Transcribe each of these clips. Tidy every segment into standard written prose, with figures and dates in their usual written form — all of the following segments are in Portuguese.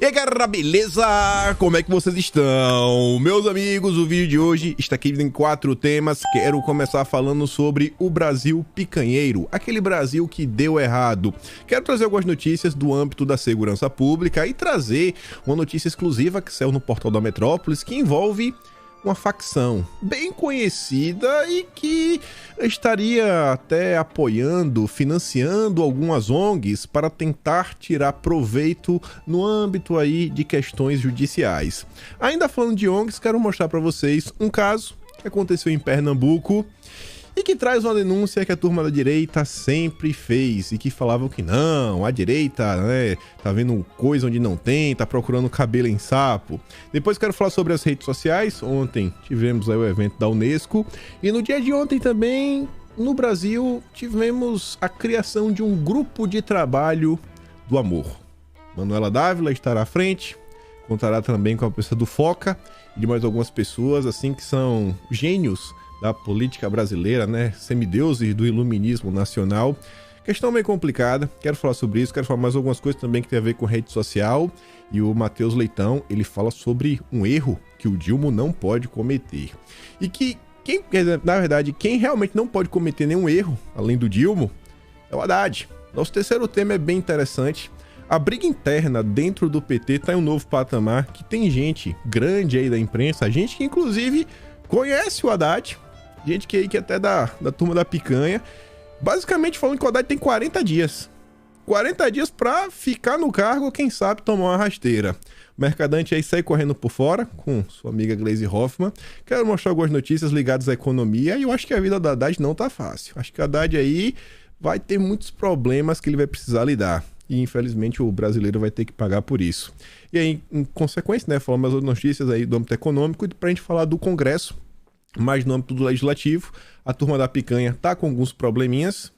E aí, galera, beleza? Como é que vocês estão? Meus amigos, o vídeo de hoje está aqui em 4 temas. Quero começar falando sobre o Brasil picanheiro, aquele Brasil que deu errado. Quero trazer algumas notícias do âmbito da segurança pública e trazer uma notícia exclusiva que saiu no portal da Metrópolis que envolve uma facção bem conhecida e que estaria até apoiando, financiando algumas ONGs para tentar tirar proveito no âmbito aí de questões judiciais. Ainda falando de ONGs, quero mostrar para vocês um caso que aconteceu em Pernambuco e que traz uma denúncia que a turma da direita sempre fez e que falavam que não, a direita, né, tá vendo coisa onde não tem, tá procurando cabelo em sapo. Depois quero falar sobre as redes sociais. Ontem tivemos aí o evento da Unesco e no dia de ontem também, no Brasil, tivemos a criação de um grupo de trabalho do amor. Manuela Dávila estará à frente, contará também com a presença do Foca e de mais algumas pessoas, assim, que são gênios da política brasileira, né? Semideuses do iluminismo nacional. Questão meio complicada, quero falar sobre isso, quero falar mais algumas coisas também que tem a ver com rede social. E o Matheus Leitão, ele fala sobre um erro que o Dilma não pode cometer. E que, na verdade, quem realmente não pode cometer nenhum erro, além do Dilma, é o Haddad. Nosso terceiro tema é bem interessante. A briga interna dentro do PT está em um novo patamar, que tem gente grande aí da imprensa, gente que inclusive conhece o Haddad, gente que até da turma da picanha, basicamente falando que o Haddad tem 40 dias. 40 dias pra ficar no cargo, quem sabe tomar uma rasteira. O Mercadante aí sai correndo por fora, com sua amiga Gleisi Hoffmann. Quero mostrar algumas notícias ligadas à economia e eu acho que a vida do Haddad não tá fácil. Acho que o Haddad aí vai ter muitos problemas que ele vai precisar lidar. E infelizmente o brasileiro vai ter que pagar por isso. E aí, em consequência, né, falamos as notícias aí do âmbito econômico e pra gente falar do Congresso, mas no âmbito do legislativo, a turma da picanha tá com alguns probleminhas,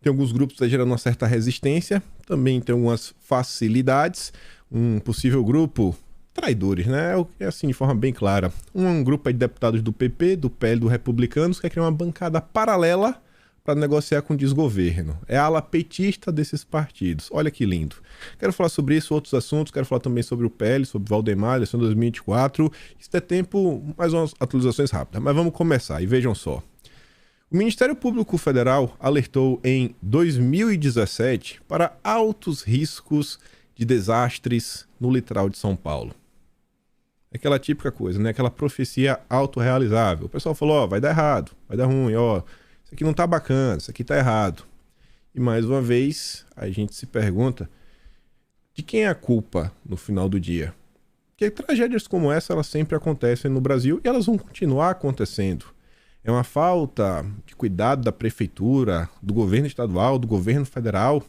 tem alguns grupos que tá gerando uma certa resistência, também tem algumas facilidades, um possível grupo, traidores, né, é assim de forma bem clara, um grupo aí de deputados do PP, do PL, do Republicanos, que quer criar uma bancada paralela para negociar com o desgoverno. É a ala petista desses partidos. Olha que lindo. Quero falar sobre isso, outros assuntos. Quero falar também sobre o PL, sobre Valdemar, eleição 2024. Isso é tempo, mais umas atualizações rápidas. Mas vamos começar e vejam só. O Ministério Público Federal alertou em 2017 para altos riscos de desastres no litoral de São Paulo. É aquela típica coisa, né? Aquela profecia autorrealizável. O pessoal falou, ó, vai dar errado, vai dar ruim, ó. Isso aqui não tá bacana, isso aqui tá errado. E mais uma vez, a gente se pergunta de quem é a culpa no final do dia? Porque tragédias como essa, elas sempre acontecem no Brasil e elas vão continuar acontecendo. É uma falta de cuidado da prefeitura, do governo estadual, do governo federal.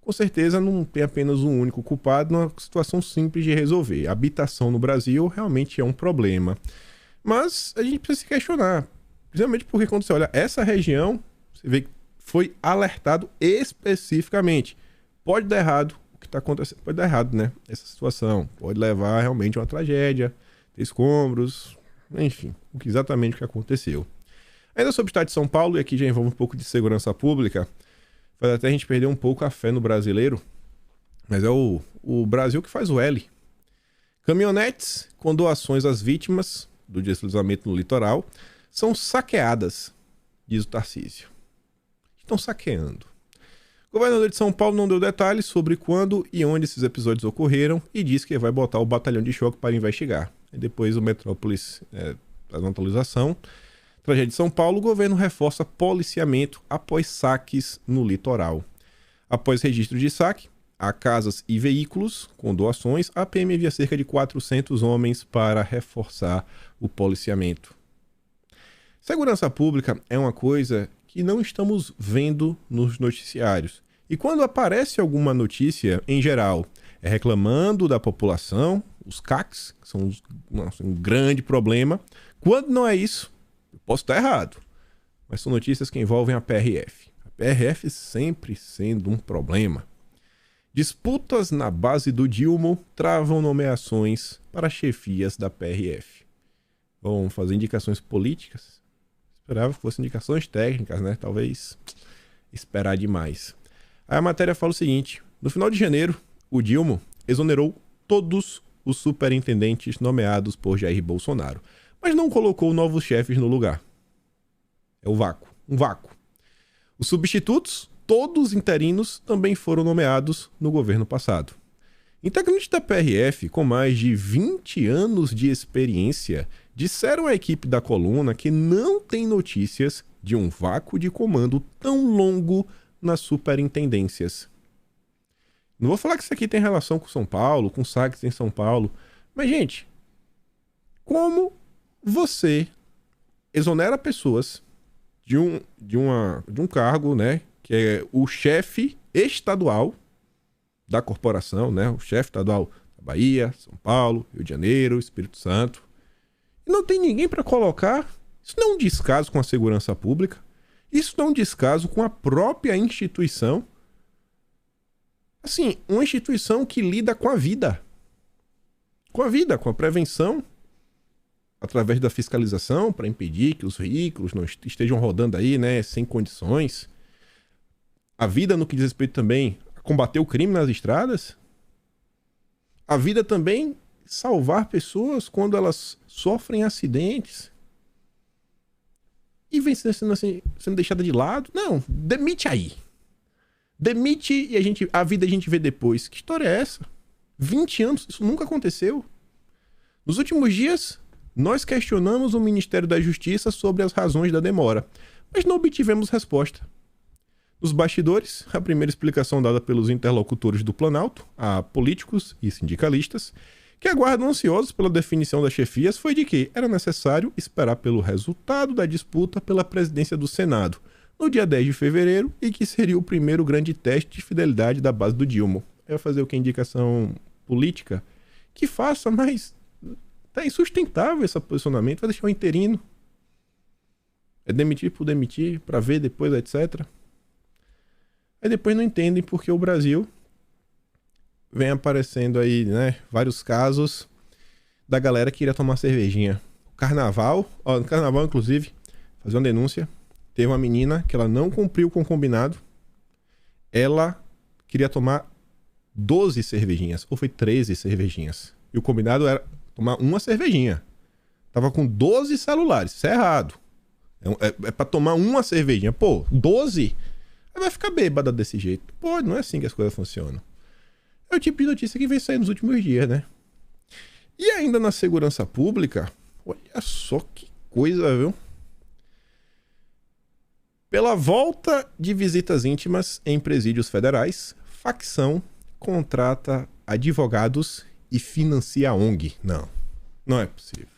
Com certeza não tem apenas um único culpado, numa situação simples de resolver. A habitação no Brasil realmente é um problema. Mas a gente precisa se questionar. Principalmente porque quando você olha essa região, você vê que foi alertado especificamente. Pode dar errado o que está acontecendo, pode dar errado, né? Essa situação pode levar realmente a uma tragédia, ter escombros, enfim, exatamente o que aconteceu. Ainda sobre o estado de São Paulo, e aqui já envolve um pouco de segurança pública, faz até a gente perder um pouco a fé no brasileiro, mas é o Brasil que faz o L. Caminhonetes com doações às vítimas do deslizamento no litoral são saqueadas, diz o Tarcísio. Estão saqueando. O governador de São Paulo não deu detalhes sobre quando e onde esses episódios ocorreram e disse que vai botar o batalhão de choque para investigar. E depois o Metrópolis faz uma atualização. Tragédia de São Paulo, o governo reforça policiamento após saques no litoral. Após registro de saque a casas e veículos com doações, a PM envia cerca de 400 homens para reforçar o policiamento. Segurança pública é uma coisa que não estamos vendo nos noticiários. E quando aparece alguma notícia, em geral, é reclamando da população, os CACs, que são um grande problema. Quando não é isso, eu posso estar errado, mas são notícias que envolvem a PRF. A PRF sempre sendo um problema. Disputas na base do Dilma travam nomeações para chefias da PRF. Vão fazer indicações políticas? Esperava que fossem indicações técnicas, né? Talvez esperar demais. Aí a matéria fala o seguinte: no final de janeiro, o Dilma exonerou todos os superintendentes nomeados por Jair Bolsonaro, mas não colocou novos chefes no lugar. É o vácuo, um vácuo. Os substitutos, todos interinos, também foram nomeados no governo passado. Integrantes da PRF, com mais de 20 anos de experiência, disseram à equipe da coluna que não tem notícias de um vácuo de comando tão longo nas superintendências. Não vou falar que isso aqui tem relação com São Paulo, com saques em São Paulo, mas, gente, como você exonera pessoas de um cargo, né, que é o chefe estadual da corporação, né, o chefe estadual da Bahia, São Paulo, Rio de Janeiro, Espírito Santo, e não tem ninguém para colocar? Isso não é um descaso com a segurança pública, isso não é um descaso com a própria instituição. Assim, uma instituição que lida com a vida, com a prevenção, através da fiscalização, para impedir que os veículos não estejam rodando aí, né, sem condições. A vida no que diz respeito também a combater o crime nas estradas. A vida também salvar pessoas quando elas sofrem acidentes. E vem sendo deixada de lado. Não, demite aí. Demite e a vida a gente vê depois. Que história é essa? 20 anos, isso nunca aconteceu. Nos últimos dias, nós questionamos o Ministério da Justiça sobre as razões da demora, mas não obtivemos resposta. Nos bastidores, a primeira explicação dada pelos interlocutores do Planalto, a políticos e sindicalistas, que aguardam ansiosos pela definição das chefias, foi de que era necessário esperar pelo resultado da disputa pela presidência do Senado, no dia 10 de fevereiro, e que seria o primeiro grande teste de fidelidade da base do Dilma. Vai fazer o que? Indicação política? Que faça, mas tá insustentável esse posicionamento, vai deixar o interino. É demitir por demitir, para ver depois, etc. Aí depois não entendem porque o Brasil vem aparecendo aí, né, vários casos da galera que iria tomar cervejinha. No carnaval, inclusive, fazer uma denúncia. Teve uma menina que ela não cumpriu com o combinado. Ela queria tomar 12 cervejinhas, ou foi 13 cervejinhas. E o combinado era tomar uma cervejinha. Tava com 12 celulares, isso é errado. É pra tomar uma cervejinha. Pô, 12? Aí vai ficar bêbada desse jeito. Pô, não é assim que as coisas funcionam. É o tipo de notícia que vem sair nos últimos dias, né? E ainda na segurança pública, olha só que coisa, viu? Pela volta de visitas íntimas em presídios federais, facção contrata advogados e financia a ONG. Não é possível.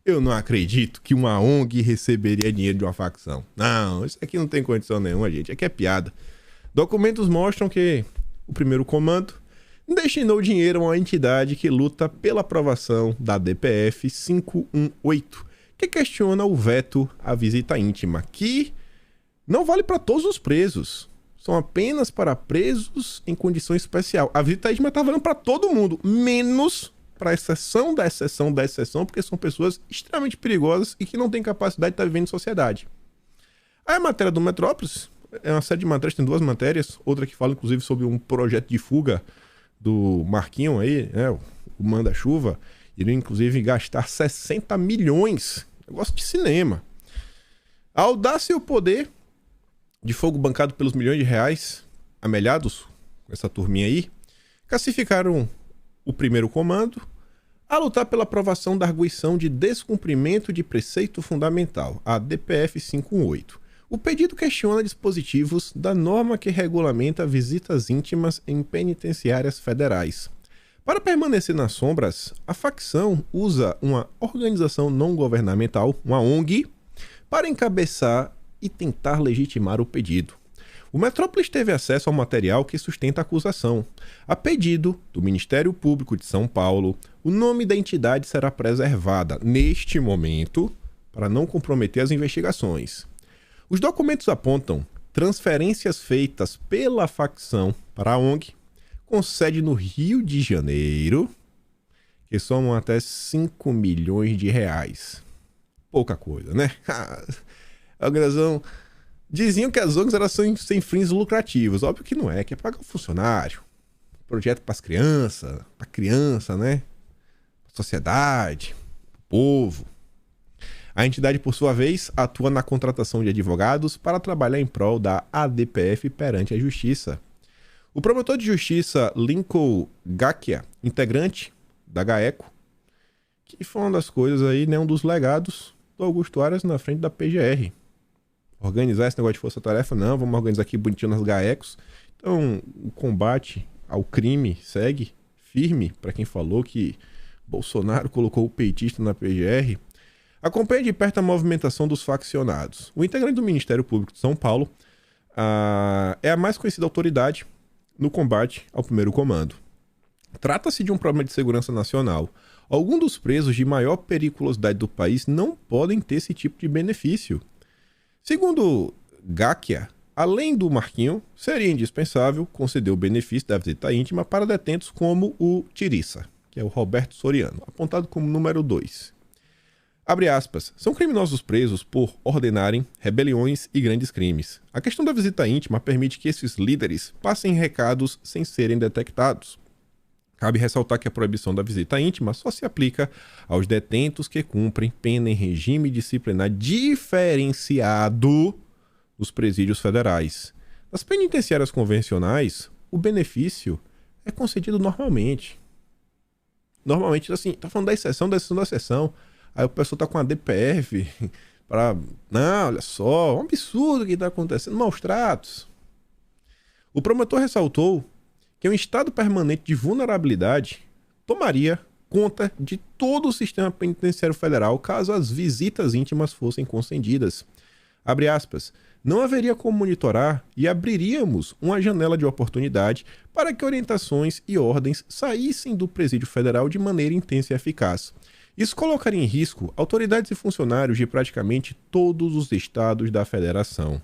Eu não acredito que uma ONG receberia dinheiro de uma facção. Não, isso aqui não tem condição nenhuma, gente. Aqui é piada. Documentos mostram que o primeiro comando destinou dinheiro a uma entidade que luta pela aprovação da DPF 518, que questiona o veto à visita íntima, que não vale para todos os presos. São apenas para presos em condição especial. A visita íntima está valendo para todo mundo, menos para a exceção da exceção da exceção, porque são pessoas extremamente perigosas e que não têm capacidade de estar vivendo em sociedade. Aí a matéria do Metrópolis, é uma série de matérias, tem 2 matérias, outra que fala inclusive sobre um projeto de fuga do Marquinhos aí, né, o manda-chuva, iria inclusive gastar 60 milhões, negócio de cinema. A audácia e o poder de fogo bancado pelos milhões de reais amelhados com essa turminha aí, classificaram o primeiro comando a lutar pela aprovação da arguição de descumprimento de preceito fundamental, a DPF 518. O pedido questiona dispositivos da norma que regulamenta visitas íntimas em penitenciárias federais. Para permanecer nas sombras, a facção usa uma organização não governamental, uma ONG, para encabeçar e tentar legitimar o pedido. O Metrópolis teve acesso ao material que sustenta a acusação. A pedido do Ministério Público de São Paulo, o nome da entidade será preservada neste momento para não comprometer as investigações. Os documentos apontam transferências feitas pela facção para a ONG, com sede no Rio de Janeiro, que somam até 5 milhões de reais. Pouca coisa, né? A organização... Diziam que as ONGs eram sem fins lucrativos. Óbvio que não é, que é pagar o funcionário, projeto para as crianças, para criança, né? Sociedade, povo. A entidade, por sua vez, atua na contratação de advogados para trabalhar em prol da ADPF perante a Justiça. O promotor de justiça Lincoln Gakia, integrante da GAECO, que foi uma das coisas aí, né, um dos legados do Augusto Aras na frente da PGR. Organizar esse negócio de força-tarefa, não, vamos organizar aqui bonitinho nas GAECOs. Então, o combate ao crime segue firme para quem falou que Bolsonaro colocou o petista na PGR. Acompanha de perto a movimentação dos faccionados. O integrante do Ministério Público de São Paulo é a mais conhecida autoridade no combate ao primeiro comando. Trata-se de um problema de segurança nacional. Alguns dos presos de maior periculosidade do país não podem ter esse tipo de benefício. Segundo Gakia, além do Marquinho, seria indispensável conceder o benefício da visita íntima para detentos como o Tiriça, que é o Roberto Soriano, apontado como número 2. Abre aspas, são criminosos presos por ordenarem rebeliões e grandes crimes. A questão da visita íntima permite que esses líderes passem recados sem serem detectados. Cabe ressaltar que a proibição da visita íntima só se aplica aos detentos que cumprem pena em regime disciplinar diferenciado nos presídios federais. Nas penitenciárias convencionais, o benefício é concedido normalmente. Normalmente, assim, tá falando da exceção, da exceção, da exceção. Aí o pessoal tá com a DPF para... Não, olha só, um absurdo que tá acontecendo, maus tratos. O promotor ressaltou que um estado permanente de vulnerabilidade tomaria conta de todo o sistema penitenciário federal caso as visitas íntimas fossem concedidas. Abre aspas, não haveria como monitorar e abriríamos uma janela de oportunidade para que orientações e ordens saíssem do presídio federal de maneira intensa e eficaz. Isso colocaria em risco autoridades e funcionários de praticamente todos os estados da federação.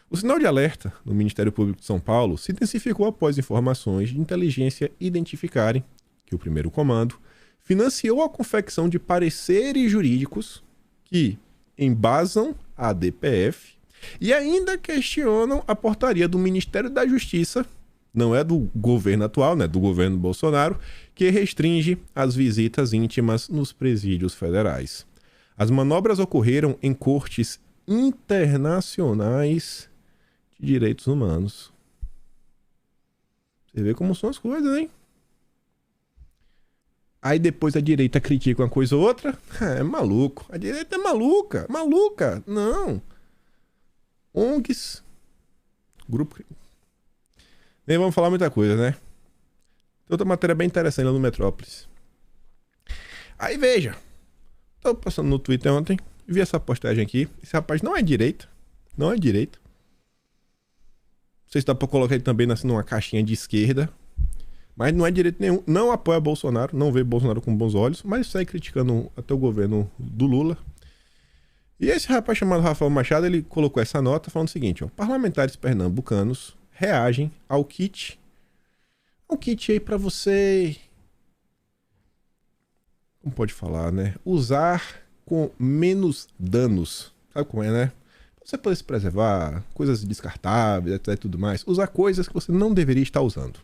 O sinal de alerta no Ministério Público de São Paulo se intensificou após informações de inteligência identificarem que o primeiro comando financiou a confecção de pareceres jurídicos que embasam a DPF e ainda questionam a portaria do Ministério da Justiça, não é do governo atual, né, do governo Bolsonaro, que restringe as visitas íntimas nos presídios federais. As manobras ocorreram em cortes internacionais de direitos humanos. Você vê como são as coisas, hein? Aí depois a direita critica uma coisa ou outra. É maluco. A direita é maluca. Maluca. Não. ONGs. Grupo. Nem vamos falar muita coisa, né? Tem outra matéria bem interessante lá no Metrópolis. Aí veja. Tô passando no Twitter ontem. Vi essa postagem aqui. Esse rapaz não é direita. Não é direita. Não sei se dá pra colocar ele também numa caixinha de esquerda. Mas não é direito nenhum. Não apoia Bolsonaro. Não vê Bolsonaro com bons olhos. Mas sai criticando até o governo do Lula. E esse rapaz chamado Rafael Machado, ele colocou essa nota falando o seguinte, ó. Parlamentares pernambucanos reagem ao kit. Um kit aí pra você... Como pode falar, né? Usar com menos danos. Sabe como é, né? Pra você poder se preservar, coisas descartáveis, etc e tudo mais. Usar coisas que você não deveria estar usando.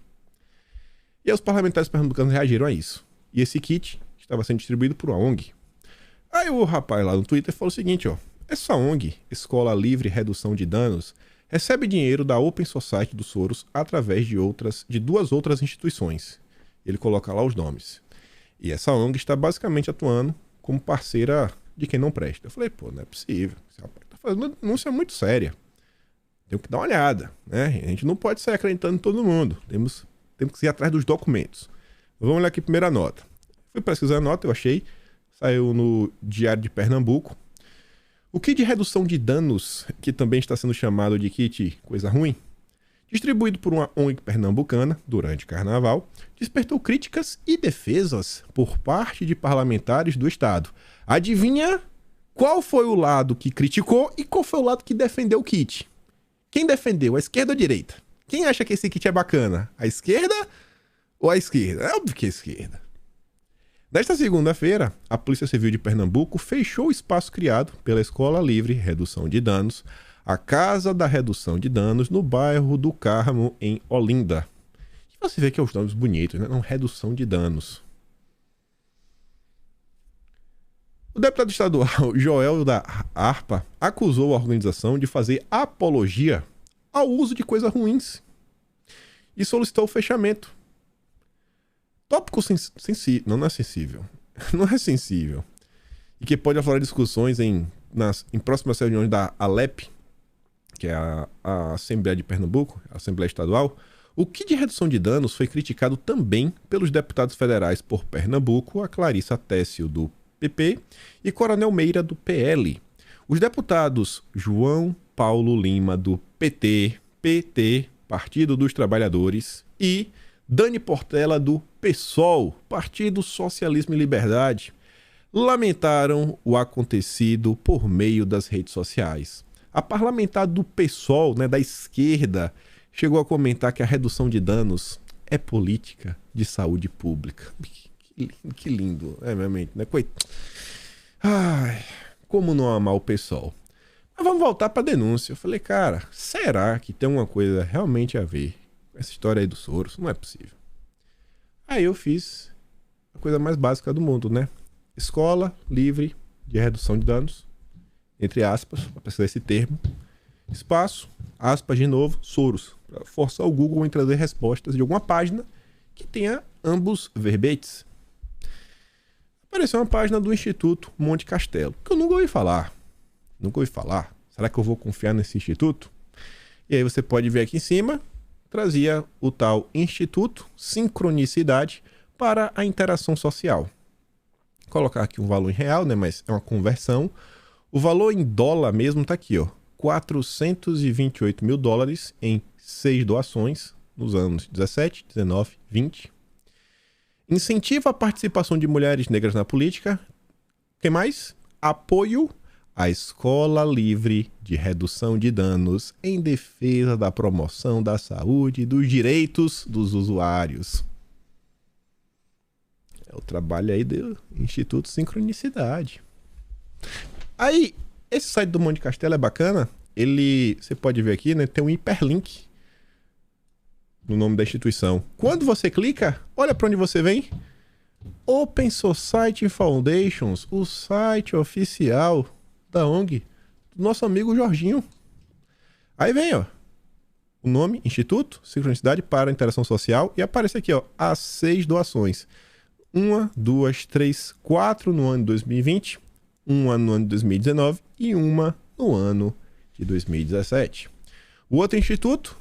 E aí os parlamentares pernambucanos reagiram a isso. E esse kit estava sendo distribuído por uma ONG. Aí o rapaz lá no Twitter falou o seguinte, ó. Essa ONG, Escola Livre Redução de Danos, recebe dinheiro da Open Society do Soros através de duas outras instituições. Ele coloca lá os nomes. E essa ONG está basicamente atuando como parceira de quem não presta. Eu falei, pô, não é possível. Esse rapaz tá fazendo uma denúncia muito séria. Tem que dar uma olhada, né? A gente não pode sair acreditando em todo mundo. Temos que ir atrás dos documentos. Vamos olhar aqui a primeira nota. Fui pesquisar a nota, eu achei. Saiu no Diário de Pernambuco. O kit de redução de danos, que também está sendo chamado de kit coisa ruim, distribuído por uma ONG pernambucana durante o carnaval, despertou críticas e defesas por parte de parlamentares do estado. Adivinha qual foi o lado que criticou e qual foi o lado que defendeu o kit? Quem defendeu, a esquerda ou a direita? Quem acha que esse kit é bacana? A esquerda ou a esquerda? É óbvio que é a esquerda. Nesta segunda-feira, a Polícia Civil de Pernambuco fechou o espaço criado pela Escola Livre Redução de Danos, a Casa da Redução de Danos, no bairro do Carmo, em Olinda. Você vê que é os nomes bonitos, né? Não, redução de danos. O deputado estadual Joel da Harpa acusou a organização de fazer apologia ao uso de coisas ruins e solicitou o fechamento. Tópico sensível. Não é sensível. Não é sensível. E que pode aflorar discussões em próximas reuniões da ALEP, que é a Assembleia de Pernambuco, a Assembleia Estadual. O kit de redução de danos foi criticado também pelos deputados federais por Pernambuco, a Clarissa Tessio, do PP, e Coronel Meira, do PL. Os deputados João Paulo Lima, do PT, Partido dos Trabalhadores, e Dani Portela, do PSOL, Partido Socialismo e Liberdade, lamentaram o acontecido por meio das redes sociais. A parlamentar do PSOL, da esquerda, chegou a comentar que a redução de danos é política de saúde pública. Que lindo, realmente, né? Ai, como não amar o PSOL? Mas vamos voltar para a denúncia. Eu falei, cara, será que tem uma coisa realmente a ver com essa história aí do Soros? Não é possível. Aí eu fiz a coisa mais básica do mundo, né? Escola livre de redução de danos, entre aspas, para pesquisar esse termo, espaço, aspas de novo, Soros, para forçar o Google em trazer respostas de alguma página que tenha ambos verbetes. Apareceu uma página do Instituto Monte Castelo, que eu nunca ouvi falar. Nunca ouvi falar. Será que eu vou confiar nesse instituto? E aí você pode ver aqui em cima, trazia o tal Instituto Sincronicidade para a Interação Social. Vou colocar aqui um valor em real, mas é uma conversão. O valor em dólar mesmo está aqui, ó, 428 mil dólares em 6 doações nos anos 17, 19, 20. Incentiva a participação de mulheres negras na política. O que mais? Apoio à Escola Livre de Redução de Danos em defesa da promoção da saúde e dos direitos dos usuários. É o trabalho aí do Instituto Sincronicidade. Aí, esse site do Monte Castelo é bacana. Você pode ver aqui, tem um hiperlink no nome da instituição. Quando você clica, olha para onde você vem. Open Society Foundations, o site oficial da ONG do nosso amigo Jorginho. Aí vem, ó, o nome, Instituto Sincronicidade para a Interação Social, e aparece aqui, ó, as 6 doações. 1, 2, 3, 4 no ano de 2020, 1 no ano de 2019 e 1 no ano de 2017. O outro instituto,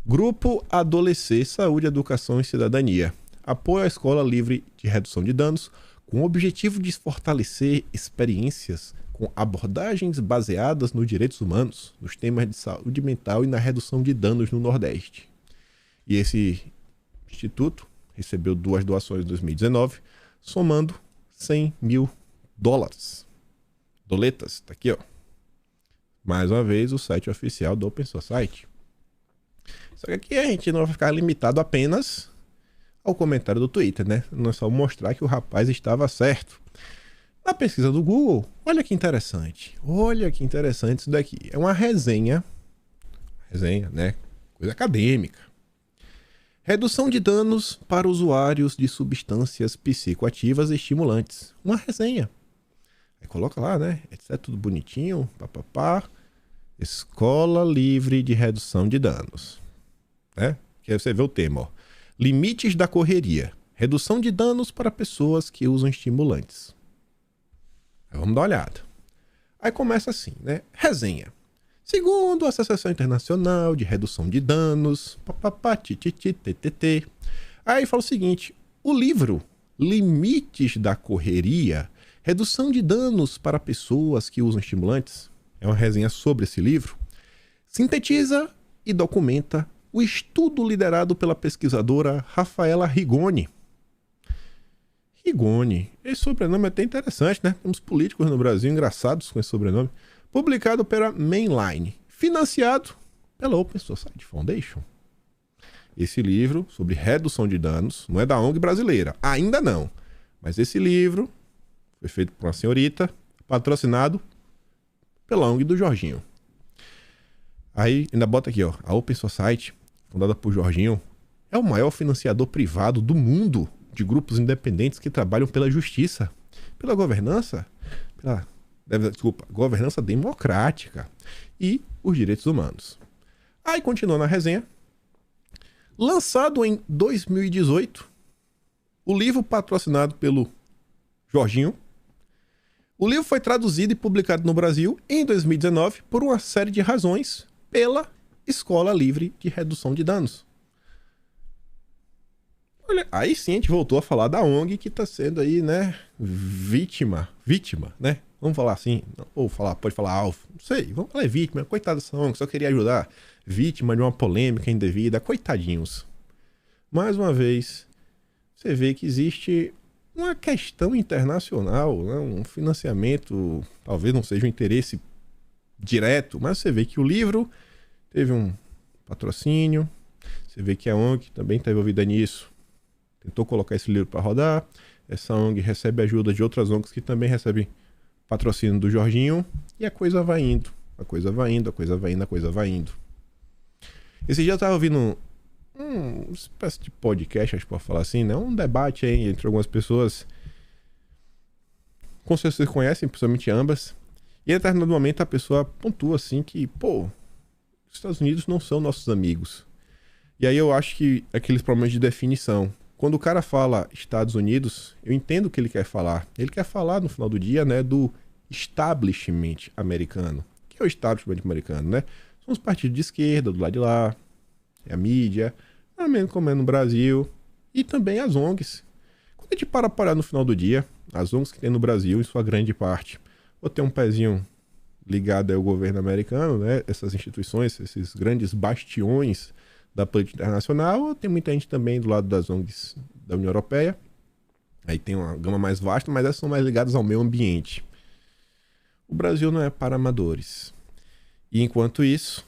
Grupo Adolescer, Saúde, Educação e Cidadania. Apoio à Escola Livre de Redução de Danos, com o objetivo de fortalecer experiências com abordagens baseadas nos direitos humanos, nos temas de saúde mental e na redução de danos no Nordeste. E esse instituto recebeu 2 doações em 2019, somando 100 mil dólares. Doletas, tá aqui, ó. Mais uma vez, o site oficial do Open Society. Só que aqui a gente não vai ficar limitado apenas ao comentário do Twitter, né? Não é só mostrar que o rapaz estava certo. Na pesquisa do Google, olha que interessante. Olha que interessante isso daqui. É uma resenha, né? Coisa acadêmica. Redução de danos para usuários de substâncias psicoativas e estimulantes. Uma resenha. Aí coloca lá, né? Etc, tudo bonitinho, papapá. Escola Livre de Redução de Danos. Né? Que aí você vê o tema, ó. Limites da correria. Redução de danos para pessoas que usam estimulantes. Aí vamos dar uma olhada. Aí começa assim, né? Resenha. Segundo a Associação Internacional de Redução de Danos, papapá, ttt. Aí fala o seguinte, o livro Limites da Correria, Redução de Danos para Pessoas que Usam Estimulantes, é uma resenha sobre esse livro, sintetiza e documenta o estudo liderado pela pesquisadora Rafaela Rigoni. Rigoni, esse sobrenome é até interessante, né? Temos políticos no Brasil engraçados com esse sobrenome. Publicado pela Mainline, financiado pela Open Society Foundation. Esse livro sobre redução de danos não é da ONG brasileira, ainda não. Mas esse livro foi feito por uma senhorita, patrocinado pela ONG do Jorginho. Aí ainda bota aqui, ó, a Open Society, fundada por Jorginho, é o maior financiador privado do mundo de grupos independentes que trabalham pela justiça, pela governança, governança democrática e os direitos humanos. Aí, continuando a resenha, lançado em 2018, o livro patrocinado pelo Jorginho. O livro foi traduzido e publicado no Brasil em 2019 por uma série de razões pela Escola Livre de Redução de Danos. Olha, aí sim a gente voltou a falar da ONG que está sendo aí, né, vítima, né? Vamos falar assim, ou pode falar alvo, não sei, vamos falar vítima, coitada dessa ONG, só queria ajudar. Vítima de uma polêmica indevida, coitadinhos. Mais uma vez, você vê que existe uma questão internacional, né? Um financiamento, talvez não seja um interesse direto, mas você vê que o livro teve um patrocínio, você vê que a ONG também está envolvida nisso, tentou colocar esse livro para rodar, essa ONG recebe ajuda de outras ONGs que também recebem patrocínio do Jorginho, e a coisa vai indo, a coisa vai indo, a coisa vai indo, a coisa vai indo. Esse dia eu estava ouvindo uma espécie de podcast, acho que pode falar assim, né? Um debate aí entre algumas pessoas. Com certeza vocês conhecem, principalmente ambas. E em determinado momento a pessoa pontua assim que, pô, os Estados Unidos não são nossos amigos. E aí eu acho que aqueles problemas de definição. Quando o cara fala Estados Unidos, eu entendo o que ele quer falar. Ele quer falar no final do dia, né, do establishment americano. Que é o establishment americano, né? São os partidos de esquerda, do lado de lá, é a mídia, menos como é no Brasil, e também as ONGs. Quando a gente para olhar no final do dia, as ONGs que tem no Brasil, em sua grande parte, ou tem um pezinho ligado ao governo americano, né? Essas instituições, esses grandes bastiões da política internacional, ou tem muita gente também do lado das ONGs da União Europeia. Aí tem uma gama mais vasta, mas essas são mais ligadas ao meio ambiente. O Brasil não é para amadores. E enquanto isso,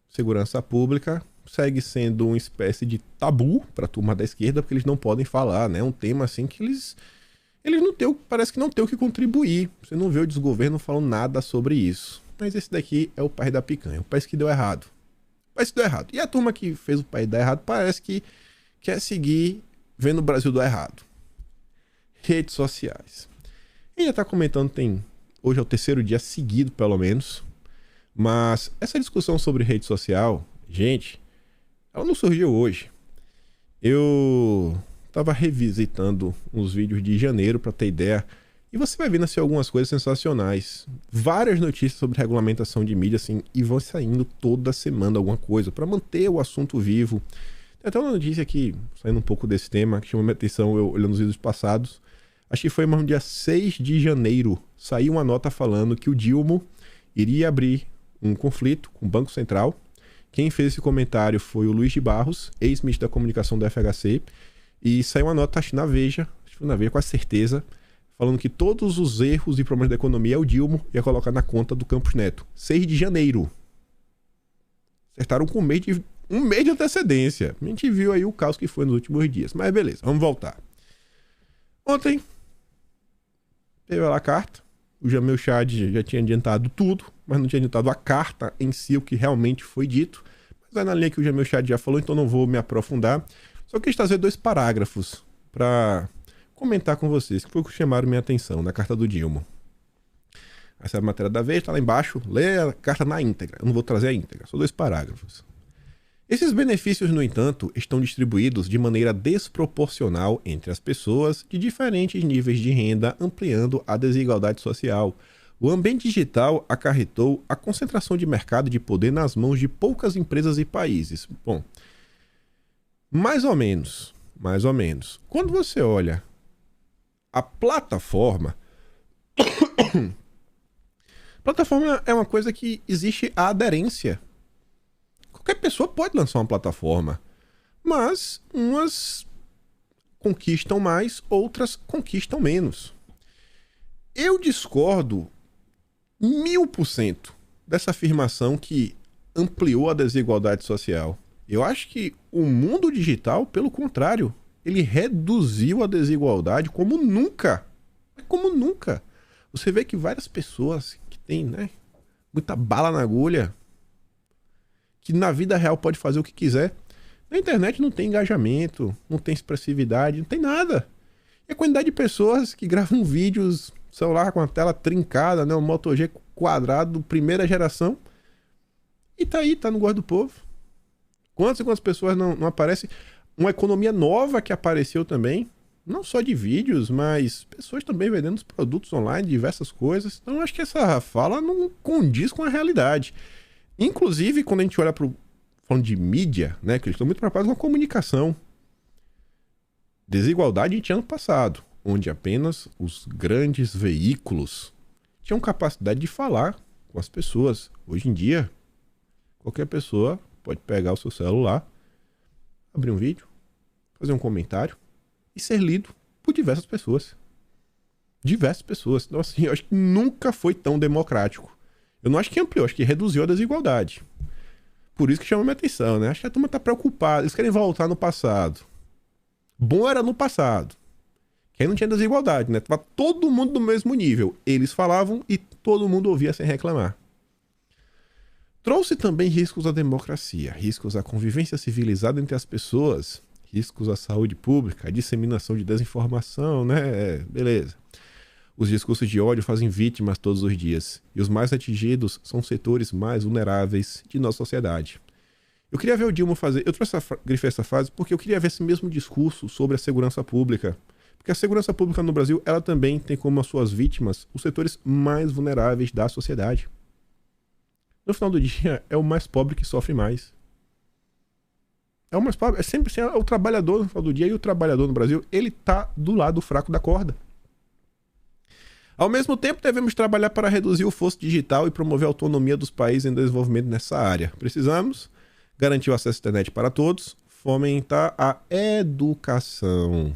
segurança pública segue sendo uma espécie de tabu para a turma da esquerda, porque eles não podem falar, né? Um tema assim que eles não têm, parece que não tem o que contribuir. Você não vê o desgoverno falando nada sobre isso. Mas esse daqui é o país da picanha, o país que deu errado. O país que deu errado. E a turma que fez o país dar errado parece que quer seguir vendo o Brasil dar errado. Redes sociais. A gente já está comentando, hoje é o terceiro dia seguido, pelo menos. Mas essa discussão sobre rede social, gente, ela não surgiu hoje. Eu tava revisitando uns vídeos de janeiro para ter ideia, e você vai vendo assim algumas coisas sensacionais. Várias notícias sobre regulamentação de mídia assim, e vão saindo toda semana alguma coisa para manter o assunto vivo. Tem até uma notícia aqui, saindo um pouco desse tema, que chamou minha atenção eu olhando os vídeos passados. Acho que foi no dia 6 de janeiro, saiu uma nota falando que o Dilma iria abrir um conflito com o Banco Central. Quem fez esse comentário foi o Luiz de Barros, ex-ministro da comunicação do FHC, e saiu uma nota, acho que na Veja, com a certeza, falando que todos os erros e problemas da economia o Dilma ia colocar na conta do Campos Neto. 6 de janeiro. Acertaram com um mês de antecedência. A gente viu aí o caos que foi nos últimos dias. Mas beleza, vamos voltar. Ontem, teve lá a carta. O Jamil Chad já tinha adiantado tudo, mas não tinha adiantado a carta em si, o que realmente foi dito. Mas é na linha que o Jamil Chad já falou, então não vou me aprofundar. Só quis trazer 2 parágrafos para comentar com vocês, que foi o que chamaram minha atenção na carta do Dilma. Essa é a matéria da vez, está lá embaixo. Lê a carta na íntegra. Eu não vou trazer a íntegra, só 2 parágrafos. Esses benefícios, no entanto, estão distribuídos de maneira desproporcional entre as pessoas de diferentes níveis de renda, ampliando a desigualdade social. O ambiente digital acarretou a concentração de mercado e de poder nas mãos de poucas empresas e países. Bom, mais ou menos. Quando você olha a plataforma... plataforma é uma coisa que existe a aderência. Qualquer pessoa pode lançar uma plataforma, mas umas conquistam mais, outras conquistam menos. Eu discordo 1000% dessa afirmação que ampliou a desigualdade social. Eu acho que o mundo digital, pelo contrário, ele reduziu a desigualdade como nunca. Como nunca. Você vê que várias pessoas que têm, né, muita bala na agulha, que na vida real pode fazer o que quiser, Na internet não tem engajamento, não tem expressividade, não tem nada. E a quantidade de pessoas que gravam vídeos, celular com a tela trincada, né? Um Moto G quadrado, primeira geração. E tá aí, tá no gosto do povo. Quantas e quantas pessoas não aparecem? Uma economia nova que apareceu também. Não só de vídeos, mas pessoas também vendendo os produtos online, diversas coisas. Então, eu acho que essa fala não condiz com a realidade. Inclusive, quando a gente olha falando de mídia, né, que eles estão muito preocupados com a comunicação. Desigualdade em ano passado, onde apenas os grandes veículos tinham capacidade de falar com as pessoas. Hoje em dia, qualquer pessoa pode pegar o seu celular, abrir um vídeo, fazer um comentário e ser lido por diversas pessoas. Diversas pessoas. Então, assim, eu acho que nunca foi tão democrático. Eu não acho que ampliou, acho que reduziu a desigualdade. Por isso que chama minha atenção, né? Acho que a turma tá preocupada. Eles querem voltar no passado. Bom era no passado. Que aí não tinha desigualdade, né? Tava todo mundo do mesmo nível. Eles falavam e todo mundo ouvia sem reclamar. Trouxe também riscos à democracia, riscos à convivência civilizada entre as pessoas, riscos à saúde pública, à disseminação de desinformação, né? Beleza. Os discursos de ódio fazem vítimas todos os dias. E os mais atingidos são os setores mais vulneráveis de nossa sociedade. Eu queria ver o Dilma fazer... Eu grifei essa frase porque eu queria ver esse mesmo discurso sobre a segurança pública. Porque a segurança pública no Brasil, ela também tem como as suas vítimas os setores mais vulneráveis da sociedade. No final do dia, é o mais pobre que sofre mais. É o mais pobre. É sempre assim, é o trabalhador no final do dia. E o trabalhador no Brasil, ele tá do lado fraco da corda. Ao mesmo tempo, devemos trabalhar para reduzir o fosso digital e promover a autonomia dos países em desenvolvimento nessa área. Precisamos garantir o acesso à internet para todos, fomentar a educação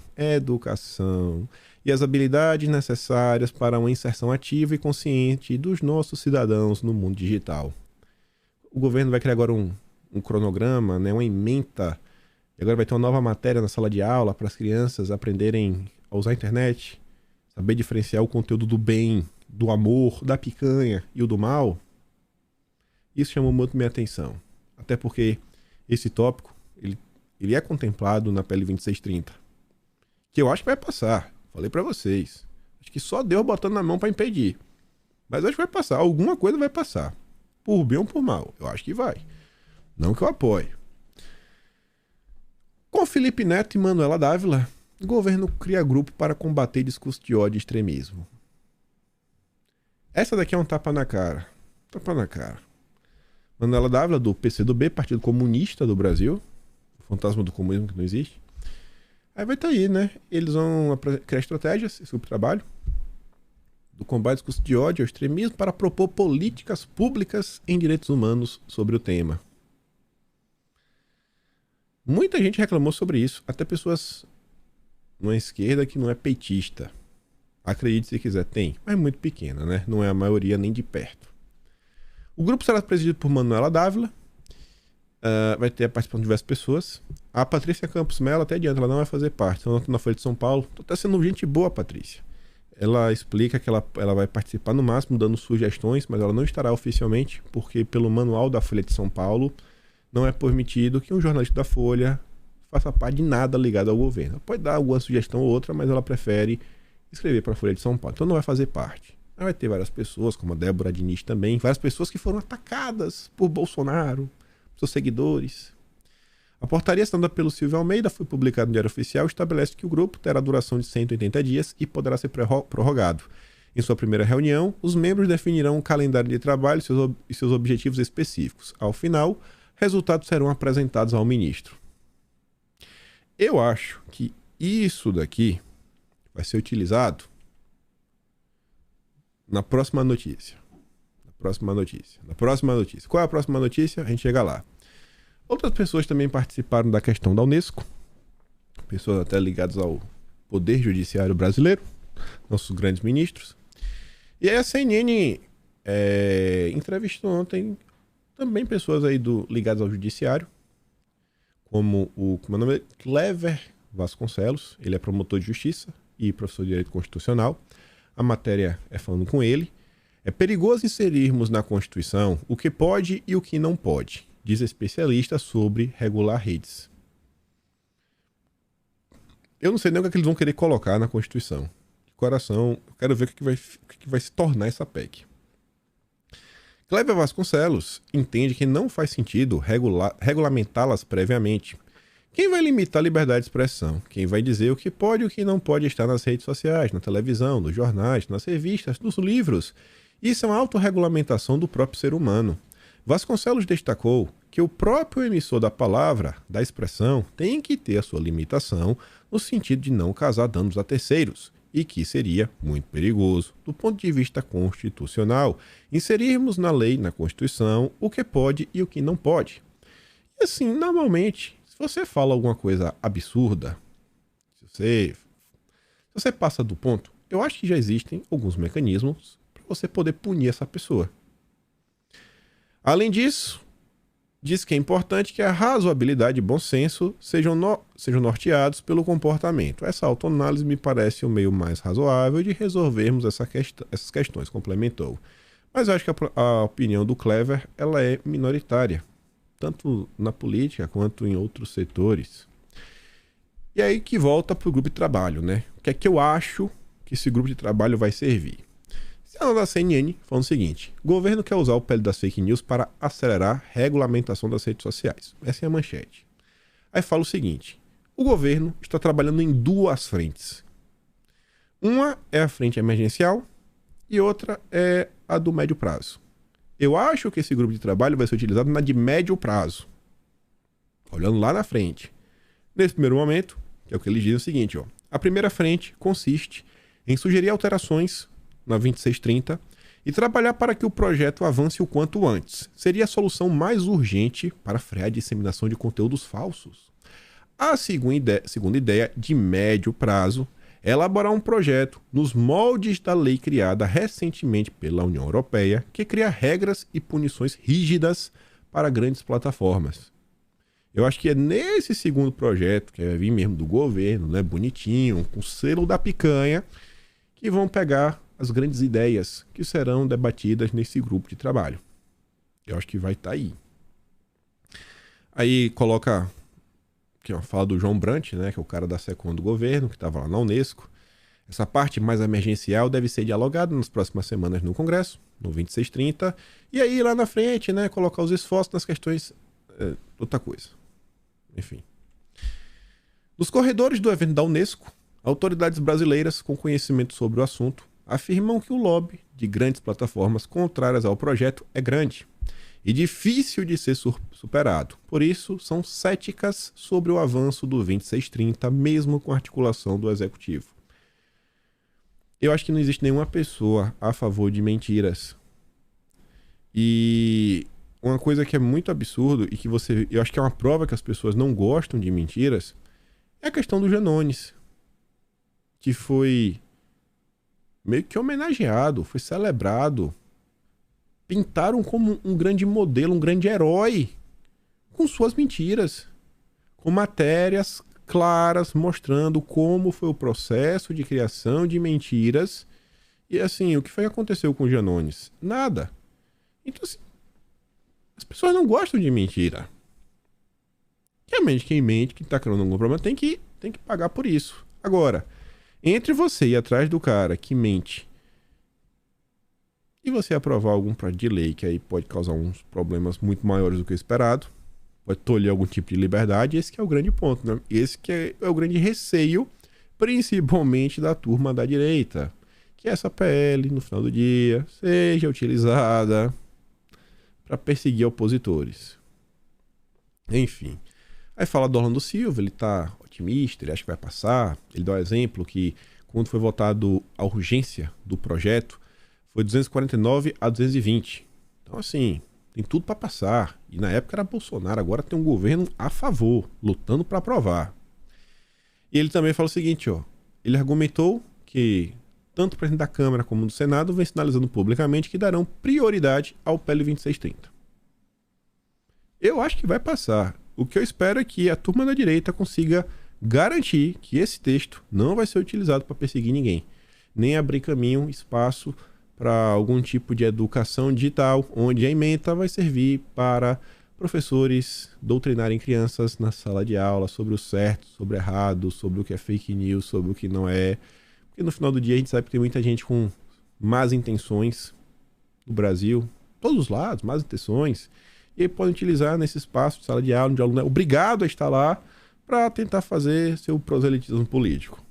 e as habilidades necessárias para uma inserção ativa e consciente dos nossos cidadãos no mundo digital. O governo vai criar agora um cronograma, né, uma ementa, e agora vai ter uma nova matéria na sala de aula para as crianças aprenderem a usar a internet, saber diferenciar o conteúdo do bem, do amor, da picanha e o do mal. Isso chamou muito minha atenção. Até porque esse tópico, ele é contemplado na PL 2630. Que eu acho que vai passar. Falei pra vocês. Acho que só Deus botando na mão pra impedir. Mas acho que vai passar. Alguma coisa vai passar. Por bem ou por mal. Eu acho que vai. Não que eu apoie. Com Felipe Neto e Manuela Dávila, o governo cria grupo para combater discurso de ódio e extremismo. Essa daqui é um tapa na cara. Tapa na cara. Manuela Dávila, do PCdoB, Partido Comunista do Brasil. O fantasma do comunismo que não existe. Aí vai estar aí, né? Eles vão criar estratégias, esse grupo de trabalho, do combate ao discurso de ódio e ao extremismo para propor políticas públicas em direitos humanos sobre o tema. Muita gente reclamou sobre isso, até pessoas numa esquerda que não é petista. Acredite se quiser, tem, mas muito pequena, né? Não é a maioria nem de perto. O grupo será presidido por Manuela Dávila. Vai ter a participação de diversas pessoas. A Patrícia Campos Mello, até adianta, ela não vai fazer parte. Ela na Folha de São Paulo. Tá sendo gente boa, Patrícia. Ela explica que ela vai participar no máximo, dando sugestões, mas ela não estará oficialmente, porque pelo manual da Folha de São Paulo, não é permitido que um jornalista da Folha faça parte de nada ligado ao governo. Ela pode dar alguma sugestão ou outra, mas ela prefere escrever para a Folha de São Paulo. Então não vai fazer parte. Aí vai ter várias pessoas, como a Débora Diniz também, várias pessoas que foram atacadas por Bolsonaro, seus seguidores. A portaria assinada pelo Silvio Almeida foi publicada no Diário Oficial e estabelece que o grupo terá duração de 180 dias e poderá ser prorrogado. Em sua primeira reunião, os membros definirão um calendário de trabalho e seus objetivos específicos. Ao final, resultados serão apresentados ao ministro. Eu acho que isso daqui vai ser utilizado na próxima notícia. Na próxima notícia. Qual é a próxima notícia? A gente chega lá. Outras pessoas também participaram da questão da Unesco. Pessoas até ligadas ao Poder Judiciário brasileiro. Nossos grandes ministros. E aí a CNN entrevistou ontem também pessoas aí ligadas ao Judiciário. Como o nome é Clever Vasconcelos. Ele é promotor de justiça e professor de direito constitucional. A matéria é falando com ele. É perigoso inserirmos na Constituição o que pode e o que não pode, diz especialista sobre regular redes. Eu não sei nem o que eles vão querer colocar na Constituição. De coração, eu quero ver o que vai se tornar essa PEC. Cléber Vasconcelos entende que não faz sentido regulamentá-las previamente. Quem vai limitar a liberdade de expressão? Quem vai dizer o que pode e o que não pode estar nas redes sociais, na televisão, nos jornais, nas revistas, nos livros? Isso é uma autorregulamentação do próprio ser humano. Vasconcelos destacou que o próprio emissor da palavra, da expressão, tem que ter a sua limitação no sentido de não causar danos a terceiros, e que seria muito perigoso, do ponto de vista constitucional, inserirmos na lei, na Constituição, o que pode e o que não pode. E assim, normalmente, se você fala alguma coisa absurda, se você passa do ponto, eu acho que já existem alguns mecanismos para você poder punir essa pessoa. Além disso, diz que é importante que a razoabilidade e bom senso sejam norteados pelo comportamento. Essa autoanálise me parece o meio mais razoável de resolvermos essas questões, complementou. Mas eu acho que a opinião do Cléber ela é minoritária, tanto na política quanto em outros setores. E aí que volta para o grupo de trabalho, né? O que é que eu acho que esse grupo de trabalho vai servir? Ela da CNN falando o seguinte: governo quer usar o pele das fake news para acelerar a regulamentação das redes sociais. Essa é a manchete. Aí fala o seguinte: o governo está trabalhando em duas frentes. Uma é a frente emergencial e outra é a do médio prazo. Eu acho que esse grupo de trabalho vai ser utilizado na de médio prazo. Olhando lá na frente. Nesse primeiro momento, que é o que eles dizem o seguinte, ó. A primeira frente consiste em sugerir alterações na 2630 e trabalhar para que o projeto avance o quanto antes. Seria a solução mais urgente para frear a disseminação de conteúdos falsos. A segunda ideia, de médio prazo, é elaborar um projeto nos moldes da lei criada recentemente pela União Europeia, que cria regras e punições rígidas para grandes plataformas. Eu acho que é nesse segundo projeto, que vai vir mesmo do governo, né, bonitinho, com o selo da picanha, que vão pegar as grandes ideias que serão debatidas nesse grupo de trabalho. Eu acho que vai estar aí. Aí coloca que é uma fala do João Brant, né, que é o cara da SECOM do governo, que estava lá na Unesco. Essa parte mais emergencial deve ser dialogada nas próximas semanas no Congresso, no 2630, e aí lá na frente, né, colocar os esforços nas questões outra coisa. Enfim. Nos corredores do evento da Unesco, autoridades brasileiras com conhecimento sobre o assunto afirmam que o lobby de grandes plataformas contrárias ao projeto é grande e difícil de ser superado. Por isso, são céticas sobre o avanço do 2630, mesmo com a articulação do Executivo. Eu acho que não existe nenhuma pessoa a favor de mentiras. E uma coisa que é muito absurdo e que eu acho que é uma prova que as pessoas não gostam de mentiras é a questão do Janones, que foi meio que homenageado, foi celebrado. Pintaram como um grande modelo, um grande herói, com suas mentiras, com matérias claras mostrando como foi o processo de criação de mentiras. E assim, o que foi que aconteceu com o Janones? Nada. Então, assim, as pessoas não gostam de mentira. Realmente, quem mente, quem tá criando algum problema, tem que pagar por isso. Agora, entre você e atrás do cara que mente e você aprovar algum projeto de lei que aí pode causar uns problemas muito maiores do que o esperado, pode tolher algum tipo de liberdade, esse que é o grande ponto, né? Esse que é o grande receio, principalmente da turma da direita, que essa PL, no final do dia, seja utilizada para perseguir opositores. Enfim. Aí fala do Orlando Silva, ele tá otimista, ele acha que vai passar. Ele dá o exemplo que quando foi votado a urgência do projeto, foi 249 a 220. Então assim, tem tudo para passar. E na época era Bolsonaro, agora tem um governo a favor, lutando para aprovar. E ele também fala o seguinte, ó, ele argumentou que tanto o presidente da Câmara como do Senado vem sinalizando publicamente que darão prioridade ao PL 2630. Eu acho que vai passar. O que eu espero é que a turma da direita consiga garantir que esse texto não vai ser utilizado para perseguir ninguém, nem abrir caminho, espaço para algum tipo de educação digital, onde a ementa vai servir para professores doutrinarem crianças na sala de aula sobre o certo, sobre o errado, sobre o que é fake news, sobre o que não é. Porque no final do dia a gente sabe que tem muita gente com más intenções no Brasil, todos os lados, más intenções, e aí podem utilizar nesse espaço de sala de aula, onde o aluno é obrigado a estar lá para tentar fazer seu proselitismo político.